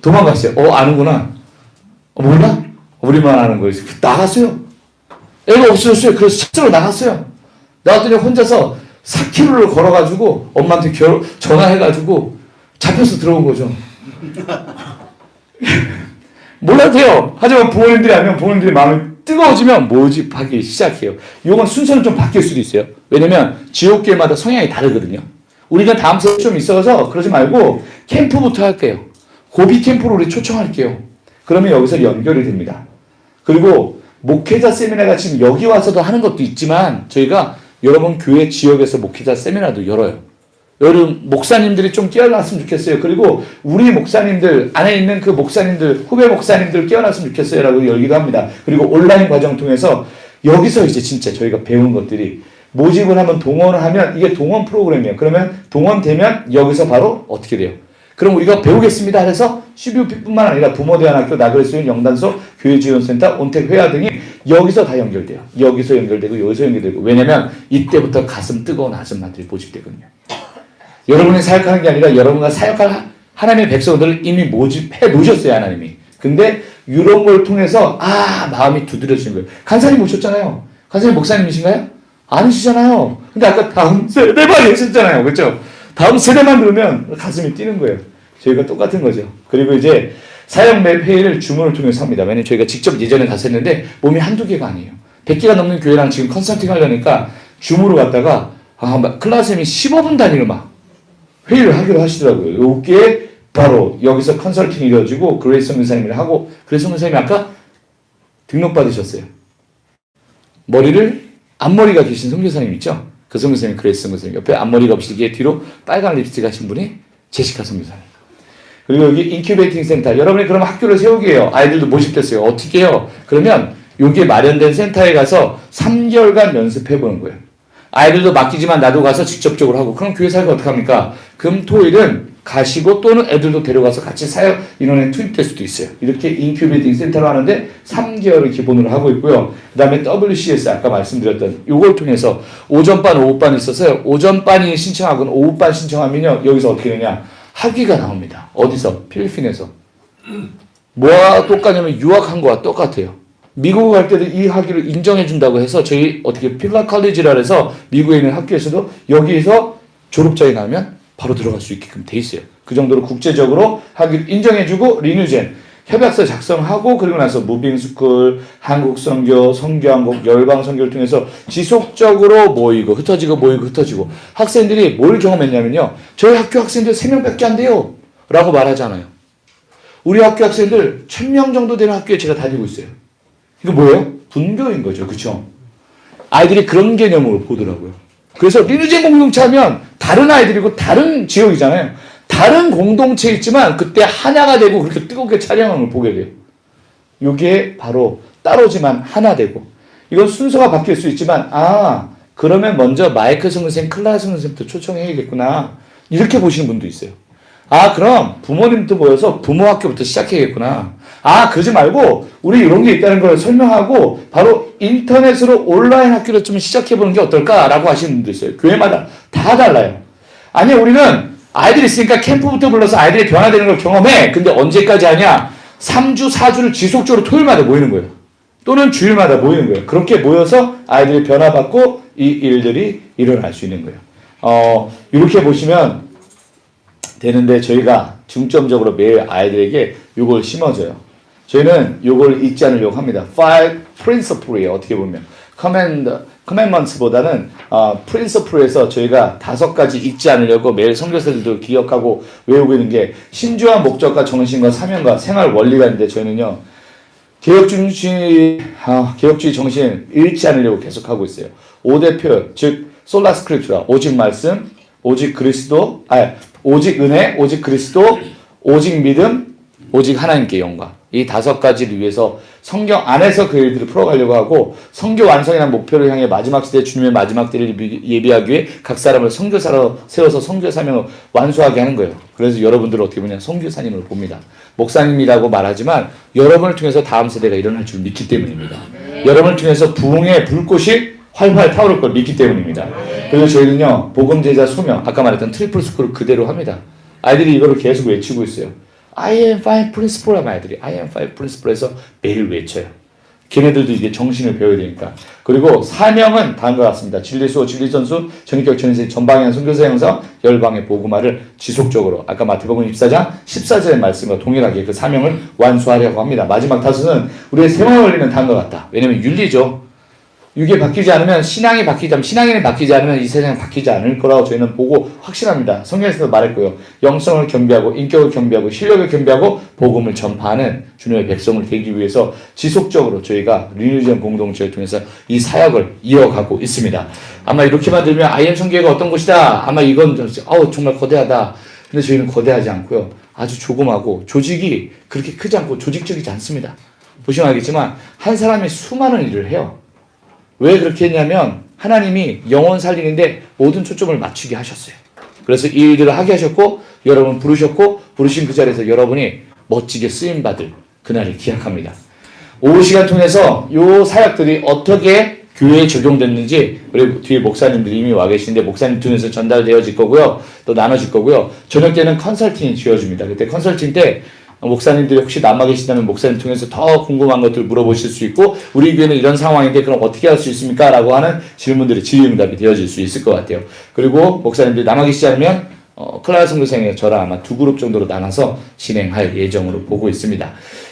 도망갔어요. 아는구나. 몰라? 우리만 아는 거예요. 나갔어요. 애가 없어졌어요. 그래서 찾으러 나갔어요. 나갔더니 혼자서 4km를 걸어가지고 엄마한테 전화해가지고 잡혀서 들어온 거죠. 몰라도 돼요. 하지만 부모님들이 알면 부모님들이 마음이 뜨거워지면 모집하기 시작해요. 이건 순서는 좀 바뀔 수도 있어요. 왜냐면 지옥교회마다 성향이 다르거든요. 우리가 다음 세대 좀 있어서 그러지 말고 캠프부터 할게요. 고비 캠프로 우리 초청할게요. 그러면 여기서 연결이 됩니다. 그리고 목회자 세미나가 지금 여기 와서도 하는 것도 있지만 저희가 여러분 교회 지역에서 목회자 세미나도 열어요. 여러분 목사님들이 좀 깨어났으면 좋겠어요. 그리고 우리 목사님들 안에 있는 그 목사님들 후배 목사님들 깨어났으면 좋겠어요 라고 열기도 합니다. 그리고 온라인 과정 통해서 여기서 이제 진짜 저희가 배운 것들이 모집을 하면 동원을 하면 이게 동원 프로그램이에요. 그러면 동원되면 여기서 바로 어떻게 돼요? 그럼 우리가 배우겠습니다 해서 CBUP뿐만 아니라 부모대안학교, 나그레스교인 영단소, 교회지원센터, 온택회화 등이 여기서 다 연결돼요. 여기서 연결되고 여기서 연결되고. 왜냐면 이때부터 가슴 뜨거운 아줌마들이 모집되거든요. 여러분이 사역하는 게 아니라 여러분과 사역할 하나님의 백성들을 이미 모집해 놓으셨어요. 하나님이. 근데 이런 걸 통해서 마음이 두드려지는 거예요. 간사님 오셨잖아요. 간사님 목사님이신가요? 아니시잖아요. 근데 아까 다음 세대만 계셨잖아요. 그렇죠? 다음 세대만 들으면 가슴이 뛰는 거예요. 저희가 똑같은 거죠. 그리고 이제 사역 맵 회의를 줌을 통해서 합니다. 왜냐면 저희가 직접 예전에 가서 했는데 몸이 한두 개가 아니에요. 100개가 넘는 교회랑 지금 컨설팅 하려니까 줌으로 갔다가 클라스님이 15분 단위로 막 회의를 하기로 하시더라고요. 여기에 바로 여기서 컨설팅이 이루어지고 그레이스 선생님을 하고 그레이스 선생님이 아까 등록 받으셨어요. 머리를 앞머리가 계신 선교사님 있죠? 그 선교사님 그레이스 선교사님 옆에 앞머리가 없이 뒤로 빨간 립스틱 하신 분이 제시카 선교사님. 그리고 여기 인큐베이팅 센터. 여러분이 그럼 학교를 세우게 해요. 아이들도 모집됐어요. 어떻게 해요? 그러면 여기에 마련된 센터에 가서 3개월간 연습해보는 거예요. 아이들도 맡기지만 나도 가서 직접적으로 하고. 그럼 교회 사역을 어떻게 합니까? 금, 토, 일은 가시고 또는 애들도 데려가서 같이 사역 인원에 투입될 수도 있어요. 이렇게 인큐베이팅 센터로 하는데 3개월을 기본으로 하고 있고요. 그 다음에 WCS 아까 말씀드렸던 요걸 통해서 오전반, 오후반이 있어서요. 오전반이 신청하고는 오후반 신청하면요. 여기서 어떻게 되냐. 학위가 나옵니다. 어디서? 필리핀에서. 뭐와 똑같냐면 유학한 거와 똑같아요. 미국 갈 때도 이 학위를 인정해 준다고 해서 저희 어떻게 필라 컬리지라 해서 미국에 있는 학교에서도 여기에서 졸업장이 나오면 바로 들어갈 수 있게끔 돼 있어요. 그 정도로 국제적으로 학위를 인정해주고 리뉴젠 협약서 작성하고 그리고 나서 무빙스쿨, 한국선교, 선교한국, 열방선교를 통해서 지속적으로 모이고 흩어지고 모이고 흩어지고 학생들이 뭘 경험했냐면요. 저희 학교 학생들 3명밖에 안 돼요 라고 말하잖아요. 우리 학교 학생들 1000명 정도 되는 학교에 제가 다니고 있어요. 이거 뭐예요? 분교인 거죠. 그렇죠? 아이들이 그런 개념으로 보더라고요. 그래서 리뉴젠 공동체 하면 다른 아이들이고 다른 지역이잖아요. 다른 공동체 있지만 그때 하나가 되고 그렇게 뜨겁게 촬영하는 걸 보게 돼요. 이게 바로 따로지만 하나 되고. 이건 순서가 바뀔 수 있지만 그러면 먼저 마이클 선생님, 클라 선생님부터 초청해야겠구나. 이렇게 보시는 분도 있어요. 그럼 부모님도 모여서 부모 학교부터 시작해야겠구나. 그러지 말고 우리 이런 게 있다는 걸 설명하고 바로 인터넷으로 온라인 학교를 좀 시작해보는 게 어떨까라고 하시는 분도 있어요. 교회마다 다 달라요. 아니 우리는 아이들이 있으니까 캠프부터 불러서 아이들이 변화되는 걸 경험해. 근데 언제까지 하냐? 3주, 4주를 지속적으로 토요일마다 모이는 거예요. 또는 주일마다 모이는 거예요. 그렇게 모여서 아이들이 변화받고 이 일들이 일어날 수 있는 거예요. 이렇게 보시면 되는데 저희가 중점적으로 매일 아이들에게 이걸 심어줘요. 저희는 이걸 잊지 않으려고 합니다. 5 principle이에요. 어떻게 보면. commandments보다는 principle에서 저희가 5가지 잊지 않으려고 매일 선교사들도 기억하고 외우고 있는 게 신주한 목적과 정신과 사명과 생활 원리가 있는데 저희는요. 개혁주의 정신 잃지 않으려고 계속하고 있어요. 5대 표, 즉 솔라 스크립tura, 오직 말씀, 오직 그리스도, 오직 은혜, 오직 그리스도, 오직 믿음, 오직 하나님께 영광. 이 5가지를 위해서 성경 안에서 그 일들을 풀어가려고 하고 성교 완성이라는 목표를 향해 마지막 시대 주님의 마지막 때를 예비하기 위해 각 사람을 선교사로 세워서 선교 사명을 완수하게 하는 거예요. 그래서 여러분들을 어떻게 보냐 선교사님으로 봅니다. 목사님이라고 말하지만 여러분을 통해서 다음 세대가 일어날 줄 믿기 때문입니다. 여러분을 통해서 부흥의 불꽃이 활활 타오를 걸 믿기 때문입니다. 그래서 저희는요 복음제자 소명 아까 말했던 트리플 스쿨을 그대로 합니다. 아이들이 이거를 계속 외치고 있어요. I am five principle 하면 아이들이 I am five principle에서 매일 외쳐요. 걔네들도 이게 정신을 배워야 되니까. 그리고 사명은 다음과 같습니다. 진리수호, 진리전수, 전인격 전인생, 전방향 선교사 형성, 열방의 복음화를 지속적으로 아까 마태복음 24장 14절의 말씀과 동일하게 그 사명을 완수하려고 합니다. 마지막 5는 우리의 생활 원리는 다음과 같다. 왜냐면 윤리죠. 이게 바뀌지 않으면 신앙이 바뀌지 않으면 신앙인이 바뀌지 않으면 이 세상이 바뀌지 않을 거라고 저희는 보고 확신합니다. 성경에서도 말했고요. 영성을 겸비하고 인격을 겸비하고 실력을 겸비하고 복음을 전파하는 주님의 백성을 되기 위해서 지속적으로 저희가 리뉴전 공동체를 통해서 이 사역을 이어가고 있습니다. 아마 이렇게만 들면 IM 선교회가 어떤 곳이다. 아마 이건 정말 거대하다. 근데 저희는 거대하지 않고요. 아주 조그마고 조직이 그렇게 크지 않고 조직적이지 않습니다. 보시면 알겠지만 한 사람이 수많은 일을 해요. 왜 그렇게 했냐면 하나님이 영혼 살리는데 모든 초점을 맞추게 하셨어요. 그래서 이 일들을 하게 하셨고 여러분 부르셨고 부르신 그 자리에서 여러분이 멋지게 쓰임받을 그날을 기약합니다. 오후 시간 통해서 이 사역들이 어떻게 교회에 적용됐는지 우리 뒤에 목사님들이 이미 와 계시는데 목사님 통해서 전달되어질 거고요. 또 나눠질 거고요. 저녁 때는 컨설팅이 지어집니다. 그때 컨설팅 때 목사님들이 혹시 남아 계시다면 목사님 통해서 더 궁금한 것들 물어보실 수 있고 우리 교회는 이런 상황인데 그럼 어떻게 할 수 있습니까? 라고 하는 질문들이 질의응답이 되어질 수 있을 것 같아요. 그리고 목사님들이 남아 계시지 않으면 클라라 선교사님과 저랑 아마 2그룹 정도로 나눠서 진행할 예정으로 보고 있습니다.